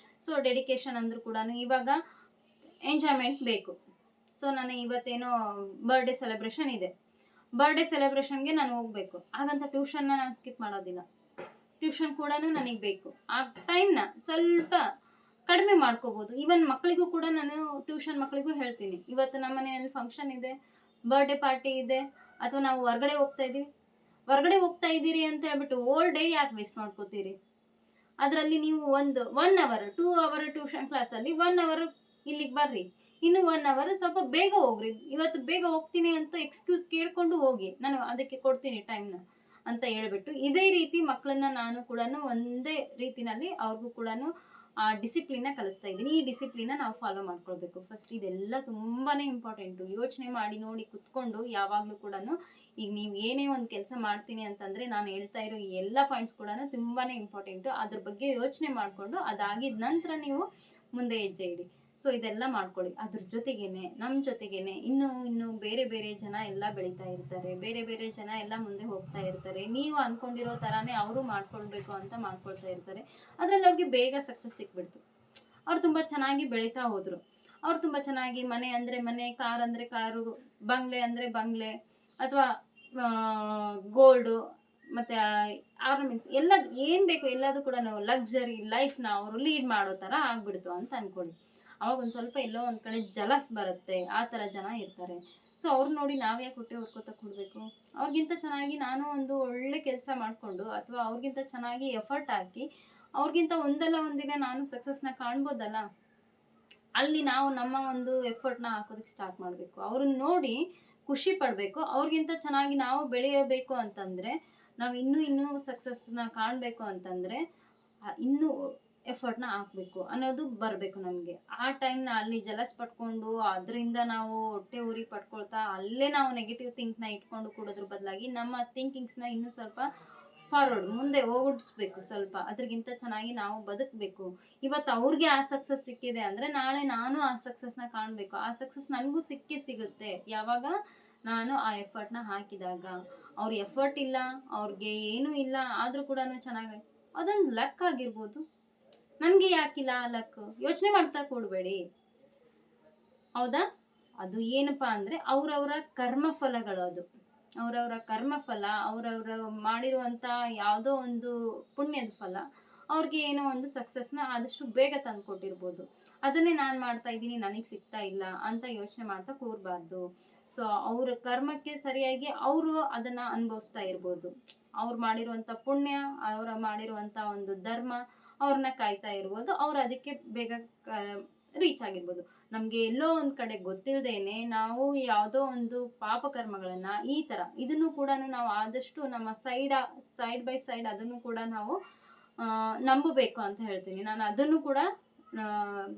ಸೊ ಡೆಡಿಕೇಶನ್ ಅಂದರೂ ಕೂಡ ಇವಾಗ ಎಂಜಾಯ್ಮೆಂಟ್ ಬೇಕು. ಸೊ ನಾನು ಇವತ್ತೇನೋ ಬರ್ಡೇ ಸೆಲೆಬ್ರೇಷನ್ ಇದೆ, ಬರ್ಡೇ ಸೆಲೆಬ್ರೇಷನ್ಗೆ ನಾನು ಹೋಗಬೇಕು, ಹಾಗಂತ ಟ್ಯೂಷನ್ನ ನಾನು ಸ್ಕಿಪ್ ಮಾಡೋದಿಲ್ಲ. ಟ್ಯೂಷನ್ ಕೂಡ ನನಗೆ ಬೇಕು. ಆ ಟೈಮ್ನ ಸ್ವಲ್ಪ ಕಡಿಮೆ ಮಾಡ್ಕೋಬೋದು. ಈವನ್ ಮಕ್ಕಳಿಗೂ ಕೂಡ ನಾನು ಟ್ಯೂಷನ್ ಮಕ್ಕಳಿಗೂ ಹೇಳ್ತೀನಿ, ಇವತ್ತು ನಮ್ಮ ಮನೆಯಲ್ಲಿ ಫಂಕ್ಷನ್ ಇದೆ, ಬರ್ಡೇ ಪಾರ್ಟಿ ಇದೆ, ಅಥವಾ ನಾವು ಹೊರಗಡೆ ಹೋಗ್ತಾ ಇದ್ದೀರಿ ಅಂತ ಹೇಳ್ಬಿಟ್ಟು ಓಲ್ ಡೇ ಯಾಕೆ ವೇಸ್ಟ್ ಮಾಡ್ಕೋತೀರಿ? ಅದರಲ್ಲಿ ನೀವು 1 ಅವರ್ 2 ಅವರ್ ಟ್ಯೂಷನ್ ಕ್ಲಾಸಲ್ಲಿ 1 ಅವರ್ ಇಲ್ಲಿಗೆ ಬರ್ರಿ, ಇನ್ನು 1 ಅವರ್ ಸ್ವಲ್ಪ ಬೇಗ ಹೋಗ್ರಿ. ಇವತ್ತು ಬೇಗ ಹೋಗ್ತೀನಿ ಅಂತ ಎಕ್ಸ್ಕ್ಯೂಸ್ ಕೇಳ್ಕೊಂಡು ಹೋಗಿ, ನಾನು ಅದಕ್ಕೆ ಕೊಡ್ತೀನಿ ಟೈಮ್ನ ಅಂತ ಹೇಳ್ಬಿಟ್ಟು ಇದೇ ರೀತಿ ಮಕ್ಕಳನ್ನ ನಾನು ಕೂಡ ಒಂದೇ ರೀತಿನಲ್ಲಿ ಅವ್ರಿಗೂ ಕೂಡ ಆ ಡಿಸಿಪ್ಲಿನ್ನ ಕಲಿಸ್ತಾ ಇದ್ದೀನಿ. ಈ ಡಿಸಿಪ್ಲಿನ್ನ ನಾವು ಫಾಲೋ ಮಾಡ್ಕೊಳ್ಬೇಕು ಫಸ್ಟ್. ಇದೆಲ್ಲ ತುಂಬಾ ಇಂಪಾರ್ಟೆಂಟು. ಯೋಚನೆ ಮಾಡಿ ನೋಡಿ ಕುತ್ಕೊಂಡು ಯಾವಾಗಲೂ ಕೂಡ ಈಗ ನೀವು ಏನೇ ಒಂದು ಕೆಲಸ ಮಾಡ್ತೀನಿ ಅಂತಂದರೆ ನಾನು ಹೇಳ್ತಾ ಇರೋ ಈ ಎಲ್ಲ ಪಾಯಿಂಟ್ಸ್ ಕೂಡ ತುಂಬಾ ಇಂಪಾರ್ಟೆಂಟು. ಅದ್ರ ಬಗ್ಗೆ ಯೋಚನೆ ಮಾಡಿಕೊಂಡು ಅದಾಗಿದ ನಂತರ ನೀವು ಮುಂದೆ ಹೆಜ್ಜೆ ಇಡಿ. ಸೊ ಇದೆಲ್ಲ ಮಾಡ್ಕೊಳ್ಳಿ. ಅದ್ರ ಜೊತೆಗೇನೆ ನಮ್ಮ ಜೊತೆಗೇನೆ ಇನ್ನು ಬೇರೆ ಜನ ಎಲ್ಲ ಬೆಳೀತಾ ಇರ್ತಾರೆ, ಬೇರೆ ಜನ ಎಲ್ಲ ಮುಂದೆ ಹೋಗ್ತಾ ಇರ್ತಾರೆ. ನೀವು ಅನ್ಕೊಂಡಿರೋ ಥರಾನೇ ಅವರು ಮಾಡ್ಕೊಳ್ಬೇಕು ಅಂತ ಮಾಡ್ಕೊಳ್ತಾ ಇರ್ತಾರೆ. ಅದರಲ್ಲಿ ಅವ್ರಿಗೆ ಬೇಗ ಸಕ್ಸಸ್ ಸಿಕ್ಬಿಡ್ತು. ಅವ್ರು ತುಂಬ ಚೆನ್ನಾಗಿ ಬೆಳೀತಾ ಹೋದರು. ಅವ್ರು ತುಂಬ ಚೆನ್ನಾಗಿ ಮನೆ ಅಂದರೆ ಮನೆ, ಕಾರ್ ಅಂದರೆ ಕಾರು, ಬಂಗ್ಲೆ ಅಂದರೆ ಬಂಗ್ಲೆ, ಅಥವಾ ಗೋಲ್ಡು ಮತ್ತು ಆರ್ನಮೆಂಟ್ಸ್ ಎಲ್ಲ ಏನು ಬೇಕು ಎಲ್ಲದೂ ಕೂಡ ಲಕ್ಸರಿ ಲೈಫ್ನ ಅವರು ಲೀಡ್ ಮಾಡೋ ಥರ ಆಗ್ಬಿಡ್ತು ಅಂತ ಅಂದ್ಕೊಳ್ಳಿ. ಅವಾಗ ಒಂದು ಸ್ವಲ್ಪ ಎಲ್ಲೋ ಒಂದು ಕಡೆ ಜಲಸ್ ಬರುತ್ತೆ. ಆ ಥರ ಜನ ಇರ್ತಾರೆ. ಸೊ ಅವ್ರು ನೋಡಿ ನಾವು ಯಾಕೆ ಹೊಟ್ಟೆ ಹೊರ್ಕೋತಾ ಕೊಡಬೇಕು? ಅವ್ರಿಗಿಂತ ಚೆನ್ನಾಗಿ ನಾನು ಒಂದು ಒಳ್ಳೆ ಕೆಲಸ ಮಾಡಿಕೊಂಡು ಅಥವಾ ಅವ್ರಿಗಿಂತ ಚೆನ್ನಾಗಿ ಎಫರ್ಟ್ ಹಾಕಿ ಅವ್ರಿಗಿಂತ ಒಂದಲ್ಲ ಒಂದಿನ ನಾನು ಸಕ್ಸಸ್ನ ಕಾಣ್ಬೋದಲ್ಲ. ಅಲ್ಲಿ ನಾವು ನಮ್ಮ ಒಂದು ಎಫರ್ಟ್ನ ಹಾಕೋದಕ್ಕೆ ಸ್ಟಾರ್ಟ್ ಮಾಡಬೇಕು. ಅವ್ರನ್ನ ನೋಡಿ ಖುಷಿ ಪಡಬೇಕು. ಅವ್ರಿಗಿಂತ ಚೆನ್ನಾಗಿ ನಾವು ಬೆಳೆಯಬೇಕು ಅಂತಂದರೆ, ನಾವು ಇನ್ನೂ ಸಕ್ಸಸ್ನ ಕಾಣಬೇಕು ಅಂತಂದರೆ ಇನ್ನೂ ಎಫರ್ಟ್ನ ಹಾಕಬೇಕು ಅನ್ನೋದು ಬರಬೇಕು ನಮಗೆ. ಆ ಟೈಮ್ನ ಅಲ್ಲಿ ಜಲಸ್ ಪಟ್ಕೊಂಡು ಅದರಿಂದ ನಾವು ಹೊಟ್ಟೆ ಉರಿ ಪಟ್ಕೊಳ್ತಾ ಅಲ್ಲೇ ನಾವು ನೆಗೆಟಿವ್ ಥಿಂಕ್ನ ಇಟ್ಕೊಂಡು ಕೊಡೋದ್ರ ಬದಲಾಗಿ ನಮ್ಮ ಥಿಂಕಿಂಗ್ಸ್ನ ಇನ್ನೂ ಸ್ವಲ್ಪ ಫಾರ್ವರ್ಡ್ ಮುಂದೆ ಹೋಗಿಸ್ಬೇಕು. ಸ್ವಲ್ಪ ಅದ್ರಿಗಿಂತ ಚೆನ್ನಾಗಿ ನಾವು ಬದುಕಬೇಕು. ಇವತ್ತು ಅವ್ರಿಗೆ ಆ ಸಕ್ಸಸ್ ಸಿಕ್ಕಿದೆ ಅಂದರೆ ನಾಳೆ ನಾನು ಆ ಸಕ್ಸಸ್ನ ಕಾಣಬೇಕು. ಆ ಸಕ್ಸಸ್ ನನಗೂ ಸಿಗುತ್ತೆ ಯಾವಾಗ ನಾನು ಆ ಎಫರ್ಟ್ನ ಹಾಕಿದಾಗ. ಅವ್ರ ಎಫರ್ಟ್ ಇಲ್ಲ, ಅವ್ರಿಗೆ ಏನೂ ಇಲ್ಲ, ಆದರೂ ಕೂಡ ಚೆನ್ನಾಗಿ ಅದೊಂದು ಲಕ್ ಆಗಿರ್ಬೋದು. ನನಗೆ ಯಾಕಿಲ್ಲ ಆ ಲಕ್? ಯೋಚನೆ ಮಾಡ್ತಾ ಕೂಡಬೇಡಿ, ಹೌದಾ? ಅದು ಏನಪ್ಪ ಅಂದರೆ ಅವರವರ ಕರ್ಮಫಲಗಳು. ಅದು ಅವರವರ ಕರ್ಮಫಲ, ಅವರವರ ಮಾಡಿರುವಂಥ ಯಾವುದೋ ಒಂದು ಪುಣ್ಯದ ಫಲ ಅವ್ರಿಗೆ ಏನೋ ಒಂದು ಸಕ್ಸಸ್ನ ಆದಷ್ಟು ಬೇಗ ತಂದುಕೊಟ್ಟಿರ್ಬೋದು. ಅದನ್ನೇ ನಾನು ಮಾಡ್ತಾ ಇದ್ದೀನಿ, ನನಗೆ ಸಿಗ್ತಾ ಇಲ್ಲ ಅಂತ ಯೋಚನೆ ಮಾಡ್ತಾ ಕೂರಬಾರ್ದು. ಸೊ ಅವ್ರ ಕರ್ಮಕ್ಕೆ ಸರಿಯಾಗಿ ಅವರು ಅದನ್ನ ಅನುಭವಿಸ್ತಾ ಇರ್ಬೋದು. ಅವ್ರು ಮಾಡಿರುವಂತ ಪುಣ್ಯ, ಅವ್ರ ಮಾಡಿರುವಂತ ಒಂದು ಧರ್ಮ ಅವ್ರನ್ನ ಕಾಯ್ತಾ ಇರ್ಬೋದು. ಅವ್ರು ಅದಕ್ಕೆ ಬೇಗ ರೀಚ್ ಆಗಿರ್ಬೋದು. ನಮ್ಗೆ ಎಲ್ಲೋ ಒಂದ್ ಕಡೆ ಗೊತ್ತಿಲ್ದೇನೆ ನಾವು ಯಾವ್ದೋ ಒಂದು ಪಾಪ ಕರ್ಮಗಳನ್ನ ಈ ತರ ಇದನ್ನು ಕೂಡ ನಾವು ಆದಷ್ಟು ನಮ್ಮ ಸೈಡ್ ಬೈ ಸೈಡ್ ಅದನ್ನು ಕೂಡ ನಾವು ನಂಬಬೇಕು ಅಂತ ಹೇಳ್ತೀನಿ. ನಾನು ಅದನ್ನು ಕೂಡ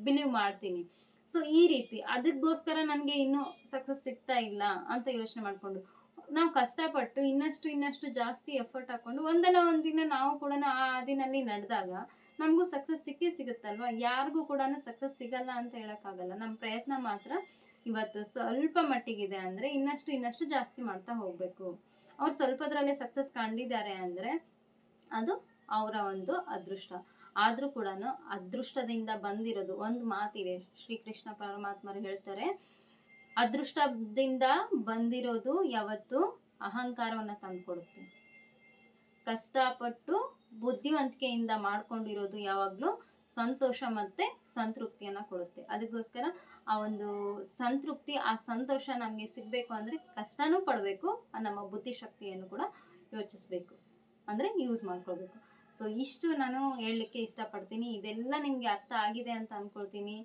ಬಿಲೀವ್ ಮಾಡ್ತೀನಿ. ಸೊ ಈ ರೀತಿ ಅದಕ್ಕೋಸ್ಕರ ನನ್ಗೆ ಇನ್ನೂ ಸಕ್ಸಸ್ ಸಿಗ್ತಾ ಇಲ್ಲ ಅಂತ ಯೋಚನೆ ಮಾಡ್ಕೊಂಡು ನಾವು ಕಷ್ಟಪಟ್ಟು ಇನ್ನಷ್ಟು ಜಾಸ್ತಿ ಎಫರ್ಟ್ ಹಾಕೊಂಡು ಒಂದಲ್ಲ ಒಂದಿನ ನಾವು ಕೂಡ ಆ ಹಾದಿನಲ್ಲಿ ನಡೆದಾಗ ನಮಗೂ ಸಕ್ಸಸ್ ಸಿಕ್ಕೇ ಸಿಗುತ್ತಲ್ವಾ. ಯಾರಿಗೂ ಕೂಡ ಸಕ್ಸಸ್ ಸಿಗಲ್ಲ ಅಂತ ಹೇಳಕ್ಕಾಗಲ್ಲ. ನಮ್ಮ ಪ್ರಯತ್ನ ಮಾತ್ರ ಇವತ್ತು ಸ್ವಲ್ಪ ಮಟ್ಟಿಗಿದೆ ಅಂದ್ರೆ ಇನ್ನಷ್ಟು ಜಾಸ್ತಿ ಮಾಡ್ತಾ ಹೋಗ್ಬೇಕು. ಅವ್ರು ಸ್ವಲ್ಪದ್ರಲ್ಲೇ ಸಕ್ಸಸ್ ಕಂಡಿದ್ದಾರೆ ಅಂದ್ರೆ ಅದು ಅವರ ಒಂದು ಅದೃಷ್ಟ. ಆದ್ರೂ ಕೂಡ ಅದೃಷ್ಟದಿಂದ ಬಂದಿರೋದು ಒಂದು ಮಾತಿದೆ, ಶ್ರೀಕೃಷ್ಣ ಪರಮಾತ್ಮರು ಹೇಳ್ತಾರೆ, ಅದೃಷ್ಟದಿಂದ ಬಂದಿರೋದು ಯಾವತ್ತು ಅಹಂಕಾರವನ್ನ ತಂದ್ಕೊಡುತ್ತೆ. ಕಷ್ಟಪಟ್ಟು ಬುದ್ಧಿವಂತಿಕೆಯಿಂದ ಮಾಡ್ಕೊಂಡಿರೋದು ಯಾವಾಗ್ಲೂ ಸಂತೋಷ ಮತ್ತೆ ಸಂತೃಪ್ತಿಯನ್ನ ಕೊಡುತ್ತೆ. ಅದಕ್ಕೋಸ್ಕರ ಆ ಒಂದು ಸಂತೃಪ್ತಿ, ಆ ಸಂತೋಷ ನಮ್ಗೆ ಸಿಗ್ಬೇಕು ಅಂದ್ರೆ ಕಷ್ಟನೂ ಪಡ್ಬೇಕು, ನಮ್ಮ ಬುದ್ಧಿಶಕ್ತಿಯನ್ನು ಕೂಡ ಯೋಚಿಸ್ಬೇಕು, ಅಂದ್ರೆ ಯೂಸ್ ಮಾಡ್ಕೊಳ್ಬೇಕು. ಸೊ ಇಷ್ಟು ನಾನು ಹೇಳಲಿಕ್ಕೆ ಇಷ್ಟಪಡ್ತೀನಿ. ಇದೆಲ್ಲ ನಿಮ್ಗೆ ಅರ್ಥ ಆಗಿದೆ ಅಂತ ಅನ್ಕೊಳ್ತೀನಿ.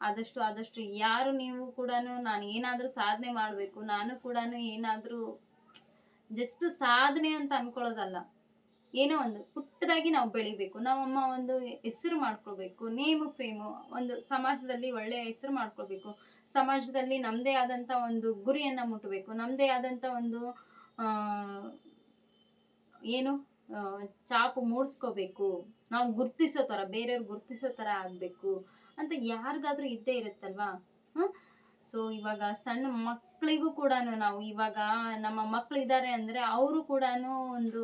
ಆದಷ್ಟು ಯಾರು ನೀವು ಕೂಡ ನಾನು ಏನಾದ್ರೂ ಸಾಧನೆ ಮಾಡ್ಬೇಕು, ನಾನು ಕೂಡ ಏನಾದ್ರೂ ಜಸ್ಟ್ ಸಾಧನೆ ಅಂತ ಅನ್ಕೊಳ್ಳೋದಲ್ಲ, ಏನೋ ಒಂದು ಪುಟ್ಟದಾಗಿ ನಾವು ಬೆಳಿಬೇಕು, ನಾವಮ್ಮ ಒಂದು ಹೆಸರು ಮಾಡ್ಕೊಳ್ಬೇಕು, ನೇಮು ಫೇಮು, ಒಂದು ಸಮಾಜದಲ್ಲಿ ಒಳ್ಳೆಯ ಹೆಸರು ಮಾಡ್ಕೊಳ್ಬೇಕು, ಸಮಾಜದಲ್ಲಿ ನಮ್ದೇ ಆದಂತ ಒಂದು ಗುರಿಯನ್ನ ಮುಟ್ಟಬೇಕು, ನಮ್ದೇ ಆದಂತ ಒಂದು ಏನು ಚಾಪು ಮೂಡಿಸ್ಕೋಬೇಕು, ನಾವು ಗುರ್ತಿಸೋ ತರ, ಬೇರೆಯವ್ರು ಗುರ್ತಿಸೋ ತರ ಆಗ್ಬೇಕು ಅಂತ ಯಾರಿಗಾದ್ರೂ ಇದ್ದೇ ಇರುತ್ತಲ್ವಾ. ಸೊ ಇವಾಗ ಸಣ್ಣ ಮಕ್ಕಳಿಗೂ ಕೂಡ ನಾವು ಇವಾಗ ನಮ್ಮ ಮಕ್ಳು ಇದ್ದಾರೆ ಅಂದ್ರೆ ಅವರು ಕೂಡ ಒಂದು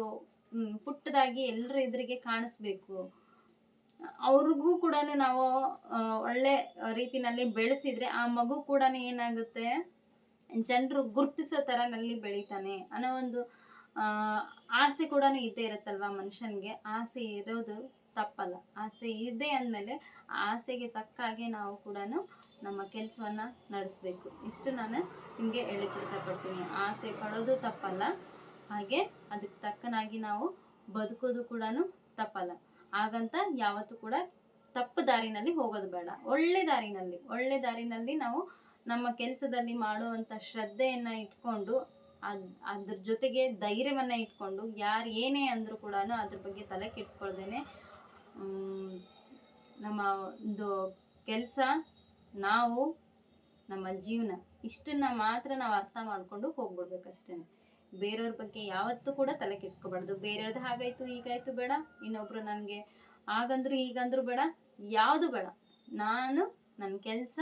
ಪುಟ್ಟದಾಗಿ ಎಲ್ಲರ ಎದುರಿಗೆ ಕಾಣಿಸ್ಬೇಕು. ಅವ್ರಿಗೂ ಕೂಡ ನಾವು ಒಳ್ಳೆ ರೀತಿನಲ್ಲಿ ಬೆಳೆಸಿದ್ರೆ ಆ ಮಗು ಕೂಡ ಏನಾಗುತ್ತೆ, ಜನರು ಗುರ್ತಿಸೋ ತರನಲ್ಲಿ ಬೆಳಿತಾನೆ ಅನ್ನೋ ಒಂದು ಆಸೆ ಕೂಡ ಇದ್ದೇ ಇರುತ್ತಲ್ವಾ ಮನುಷ್ಯನ್ಗೆ. ಆಸೆ ಇರೋದು ತಪ್ಪಲ್ಲ. ಆಸೆ ಇದೆ ಅಂದ್ಮೇಲೆ ಆಸೆಗೆ ತಕ್ಕ ಹಾಗೆ ನಾವು ಕೂಡ ನಮ್ಮ ಕೆಲಸವನ್ನ ನಡೆಸ್ಬೇಕು. ಇಷ್ಟು ನಾನು ನಿಮ್ಗೆ ಹೇಳಕ್ ಇಷ್ಟಪಡ್ತೀನಿ. ಆಸೆ ಪಡೋದು ತಪ್ಪಲ್ಲ, ಹಾಗೆ ಅದಕ್ಕೆ ತಕ್ಕನಾಗಿ ನಾವು ಬದುಕೋದು ಕೂಡ ತಪ್ಪಲ್ಲ. ಹಾಗಂತ ಯಾವತ್ತೂ ಕೂಡ ತಪ್ಪು ದಾರಿನಲ್ಲಿ ಹೋಗೋದು ಬೇಡ. ಒಳ್ಳೆ ದಾರಿನಲ್ಲಿ ನಾವು ನಮ್ಮ ಕೆಲಸದಲ್ಲಿ ಮಾಡುವಂತ ಶ್ರದ್ಧೆಯನ್ನ ಇಟ್ಕೊಂಡು ಅದ್ರ ಜೊತೆಗೆ ಧೈರ್ಯವನ್ನ ಇಟ್ಕೊಂಡು ಯಾರು ಏನೇ ಅಂದ್ರೂ ಕೂಡ ಅದ್ರ ಬಗ್ಗೆ ತಲೆ ಕೆಡಿಸ್ಕೊಳ್ದೇನೆ ನಮ್ಮ ಒಂದು ಕೆಲಸ, ನಾವು ನಮ್ಮ ಜೀವನ, ಇಷ್ಟನ್ನ ಮಾತ್ರ ನಾವು ಅರ್ಥ ಮಾಡ್ಕೊಂಡು ಹೋಗ್ಬಿಡ್ಬೇಕಷ್ಟೇನೆ. ಬೇರೆಯವ್ರ ಬಗ್ಗೆ ಯಾವತ್ತೂ ಕೂಡ ತಲೆ ಕೆಡಿಸ್ಕೋಬಾರ್ದು. ಬೇರೆಯವ್ರದ್ದು ಹಾಗಾಯ್ತು ಹೀಗಾಯ್ತು ಬೇಡ, ಇನ್ನೊಬ್ರು ನನ್ಗೆ ಹಾಗಂದ್ರು ಹೀಗಂದ್ರು ಬೇಡ, ಯಾವುದು ಬೇಡ. ನಾನು ನನ್ನ ಕೆಲಸ,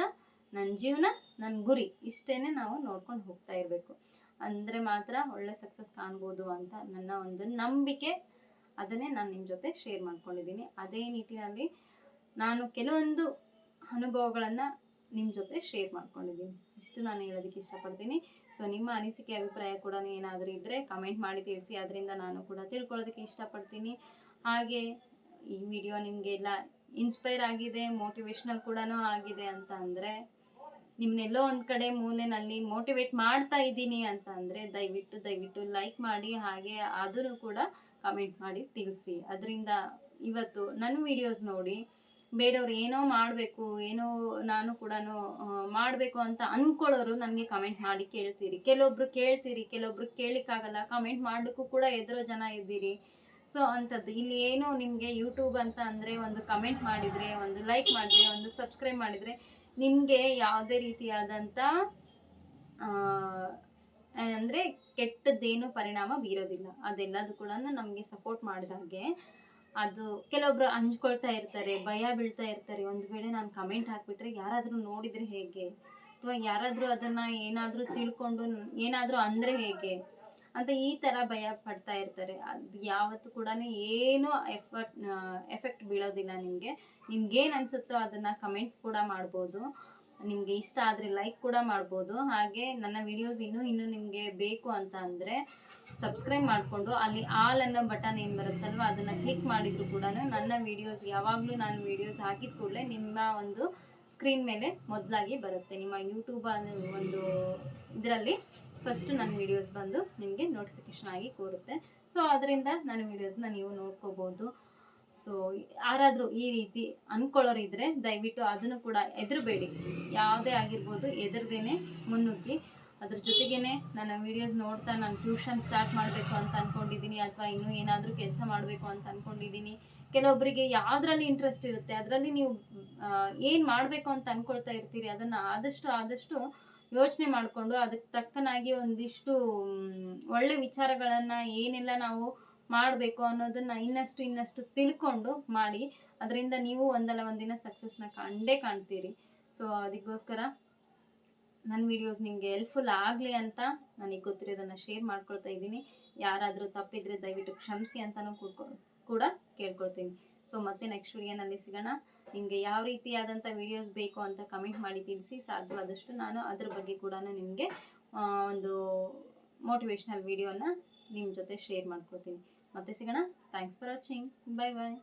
ನನ್ನ ಜೀವನ, ನನ್ನ ಗುರಿ, ಇಷ್ಟೇನೆ ನಾವು ನೋಡ್ಕೊಂಡು ಹೋಗ್ತಾ ಇರ್ಬೇಕು. ಅಂದ್ರೆ ಮಾತ್ರ ಒಳ್ಳೆ ಸಕ್ಸಸ್ ಕಾಣ್ಬೋದು ಅಂತ ನನ್ನ ಒಂದು ನಂಬಿಕೆ. ಅದನ್ನೇ ನಾನು ನಿಮ್ ಜೊತೆ ಶೇರ್ ಮಾಡ್ಕೊಂಡಿದ್ದೀನಿ. ಅದೇ ನಿಟ್ಟಿನಲ್ಲಿ ನಾನು ಕೆಲವೊಂದು ಅನುಭವಗಳನ್ನ ನಿಮ್ ಜೊತೆ ಶೇರ್ ಮಾಡ್ಕೊಂಡಿದ್ದೀನಿ. ಇಷ್ಟು ನಾನು ಹೇಳೋದಕ್ಕೆ ಇಷ್ಟಪಡ್ತೀನಿ. ಸೊ ನಿಮ್ಮ ಅನಿಸಿಕೆ ಅಭಿಪ್ರಾಯ ಕೂಡ ಏನಾದರೂ ಇದ್ರೆ ಕಮೆಂಟ್ ಮಾಡಿ ತಿಳಿಸಿ, ಅದರಿಂದ ನಾನು ಕೂಡ ತಿಳ್ಕೊಳ್ಳೋದಕ್ಕೆ ಇಷ್ಟಪಡ್ತೀನಿ. ಹಾಗೆ ಈ ವಿಡಿಯೋ ನಿಮಗೆಲ್ಲ ಇನ್ಸ್ಪೈರ್ ಆಗಿದೆ, ಮೋಟಿವೇಶ್ನಲ್ ಕೂಡ ಆಗಿದೆ ಅಂತ ಅಂದ್ರೆ, ನಿಮ್ನೆಲ್ಲೋ ಒಂದ್ ಕಡೆ ಮೂಲೆನಲ್ಲಿ ಮೋಟಿವೇಟ್ ಮಾಡ್ತಾ ಇದ್ದೀನಿ ಅಂತ ಅಂದ್ರೆ ದಯವಿಟ್ಟು ಲೈಕ್ ಮಾಡಿ, ಹಾಗೆ ಅದನ್ನು ಕೂಡ ಕಮೆಂಟ್ ಮಾಡಿ ತಿಳಿಸಿ. ಅದರಿಂದ ಇವತ್ತು ನನ್ನ ವಿಡಿಯೋಸ್ ನೋಡಿ ಬೇರೆಯವ್ರು ಏನೋ ಮಾಡಬೇಕು, ಏನೋ ನಾನು ಕೂಡ ಮಾಡಬೇಕು ಅಂತ ಅನ್ಕೊಳ್ಳೋರು ನನಗೆ ಕಮೆಂಟ್ ಮಾಡಿ ಕೇಳ್ತೀರಿ. ಕೆಲವೊಬ್ರು ಕೇಳಲಿಕ್ಕಾಗಲ್ಲ, ಕಮೆಂಟ್ ಮಾಡ್ಲಿಕ್ಕೂ ಕೂಡ ಎದುರೋ ಜನ ಇದ್ದೀರಿ. ಸೊ ಅಂಥದ್ದು ಇಲ್ಲಿ ಏನು ನಿಮಗೆ ಯೂಟ್ಯೂಬ್ ಅಂತ ಅಂದರೆ ಒಂದು ಕಮೆಂಟ್ ಮಾಡಿದರೆ, ಒಂದು ಲೈಕ್ ಮಾಡಿದ್ರೆ, ಒಂದು ಸಬ್ಸ್ಕ್ರೈಬ್ ಮಾಡಿದರೆ ನಿಮಗೆ ಯಾವುದೇ ರೀತಿಯಾದಂಥ ಅಂದರೆ ಕೆಟ್ಟದ್ದೇನು ಪರಿಣಾಮ ಬೀರೋದಿಲ್ಲ. ಅದೆಲ್ಲದು ಕೂಡ ನಮಗೆ ಸಪೋರ್ಟ್ ಮಾಡಿದಾಗೆ. ಅದು ಕೆಲವೊಬ್ರು ಹಂಚ್ಕೊಳ್ತಾ ಇರ್ತಾರೆ, ಭಯ ಬೀಳ್ತಾ ಇರ್ತಾರೆ, ಒಂದು ವೇಳೆ ನಾನು ಕಮೆಂಟ್ ಹಾಕ್ಬಿಟ್ರೆ ಯಾರಾದರೂ ನೋಡಿದರೆ ಹೇಗೆ, ಅಥವಾ ಯಾರಾದರೂ ಅದನ್ನು ಏನಾದರೂ ತಿಳ್ಕೊಂಡು ಏನಾದರೂ ಅಂದರೆ ಹೇಗೆ ಅಂತ ಈ ಥರ ಭಯ ಪಡ್ತಾ ಇರ್ತಾರೆ. ಅದು ಯಾವತ್ತೂ ಕೂಡ ಏನು ಎಫೆಕ್ಟ್ ಬೀಳೋದಿಲ್ಲ. ನಿಮ್ಗೇನು ಅನಿಸುತ್ತೋ ಅದನ್ನು ಕಮೆಂಟ್ ಕೂಡ ಮಾಡ್ಬೋದು. ನಿಮಗೆ ಇಷ್ಟ ಆದರೆ ಲೈಕ್ ಕೂಡ ಮಾಡ್ಬೋದು. ಹಾಗೆ ನನ್ನ ವಿಡಿಯೋಸ್ ಇನ್ನೂ ನಿಮಗೆ ಬೇಕು ಅಂತ ಅಂದರೆ ಸಬ್ಸ್ಕ್ರೈಬ್ ಮಾಡಿಕೊಂಡು ಅಲ್ಲಿ ಆಲ್ ಅನ್ನೋ ಬಟನ್ ಏನು ಬರುತ್ತಲ್ವ ಅದನ್ನು ಕ್ಲಿಕ್ ಮಾಡಿದ್ರು ಕೂಡ ನನ್ನ ವಿಡಿಯೋಸ್ ಯಾವಾಗಲೂ ನಾನು ವಿಡಿಯೋಸ್ ಹಾಕಿದ ಕೂಡಲೇ ನಿಮ್ಮ ಒಂದು ಸ್ಕ್ರೀನ್ ಮೇಲೆ ಮೊದಲಾಗಿ ಬರುತ್ತೆ. ನಿಮ್ಮ ಯೂಟ್ಯೂಬ್ ಒಂದು ಇದರಲ್ಲಿ ಫಸ್ಟ್ ನನ್ನ ವೀಡಿಯೋಸ್ ಬಂದು ನಿಮಗೆ ನೋಟಿಫಿಕೇಶನ್ ಆಗಿ ಕೂರುತ್ತೆ. ಸೊ ಅದರಿಂದ ನನ್ನ ವೀಡಿಯೋಸ್ನ ನೀವು ನೋಡ್ಕೋಬೋದು. ಸೊ ಯಾರಾದರೂ ಈ ರೀತಿ ಅಂದ್ಕೊಳ್ಳೋರಿದ್ರೆ ದಯವಿಟ್ಟು ಅದನ್ನು ಕೂಡ ಹೆದರಬೇಡಿ. ಯಾವುದೇ ಆಗಿರ್ಬೋದು, ಹೆದರ್ದೇನೆ ಮುನ್ನುಗ್ಗಿ. ಅದ್ರ ಜೊತೆಗೇನೆ ನನ್ನ ವೀಡಿಯೋಸ್ ನೋಡ್ತಾ ನಾನು ಟ್ಯೂಷನ್ ಸ್ಟಾರ್ಟ್ ಮಾಡಬೇಕು ಅಂತ ಅಂದ್ಕೊಂಡಿದ್ದೀನಿ, ಅಥವಾ ಇನ್ನೂ ಏನಾದರೂ ಕೆಲಸ ಮಾಡಬೇಕು ಅಂತ ಅಂದ್ಕೊಂಡಿದ್ದೀನಿ. ಕೆಲವೊಬ್ಬರಿಗೆ ಯಾವುದ್ರಲ್ಲಿ ಇಂಟ್ರೆಸ್ಟ್ ಇರುತ್ತೆ ಅದರಲ್ಲಿ ನೀವು ಏನು ಮಾಡಬೇಕು ಅಂತ ಅಂದ್ಕೊಳ್ತಾ ಇರ್ತೀರಿ. ಅದನ್ನು ಆದಷ್ಟು ಯೋಚನೆ ಮಾಡಿಕೊಂಡು ಅದಕ್ಕೆ ತಕ್ಕನಾಗಿ ಒಂದಿಷ್ಟು ಒಳ್ಳೆ ವಿಚಾರಗಳನ್ನು ಏನೆಲ್ಲ ನಾವು ಮಾಡಬೇಕು ಅನ್ನೋದನ್ನ ಇನ್ನಷ್ಟು ತಿಳ್ಕೊಂಡು ಮಾಡಿ. ಅದರಿಂದ ನೀವು ಒಂದಲ್ಲ ಒಂದಿನ ಸಕ್ಸಸ್ನ ಕಂಡೇ ಕಾಣ್ತೀರಿ. ಸೊ ಅದಕ್ಕೋಸ್ಕರ ನನ್ನ ವಿಡಿಯೋಸ್ ನಿಮಗೆ ಹೆಲ್ಪ್ಫುಲ್ ಆಗಲಿ ಅಂತ ನನಗೆ ಗೊತ್ತಿರೋದನ್ನು ಶೇರ್ ಮಾಡ್ಕೊಳ್ತಾ ಇದ್ದೀನಿ. ಯಾರಾದರೂ ತಪ್ಪಿದ್ರೆ ದಯವಿಟ್ಟು ಕ್ಷಮಿಸಿ ಅಂತಲೂ ಕೂಡ ಕೇಳ್ಕೊಳ್ತೀನಿ. ಸೊ ಮತ್ತೆ ನೆಕ್ಸ್ಟ್ ವಿಡಿಯೋನಲ್ಲಿ ಸಿಗೋಣ. ನಿಮಗೆ ಯಾವ ರೀತಿಯಾದಂಥ ವಿಡಿಯೋಸ್ ಬೇಕು ಅಂತ ಕಮೆಂಟ್ ಮಾಡಿ ತಿಳಿಸಿ. ಸಾಧ್ಯವಾದಷ್ಟು ನಾನು ಅದ್ರ ಬಗ್ಗೆ ಕೂಡ ನಿಮಗೆ ಒಂದು ಮೋಟಿವೇಶ್ನಲ್ ವಿಡಿಯೋನ ನಿಮ್ಮ ಜೊತೆ ಶೇರ್ ಮಾಡ್ಕೊಳ್ತೀನಿ. ಮತ್ತೆ ಸಿಗೋಣ. Thanks for watching. Bye bye.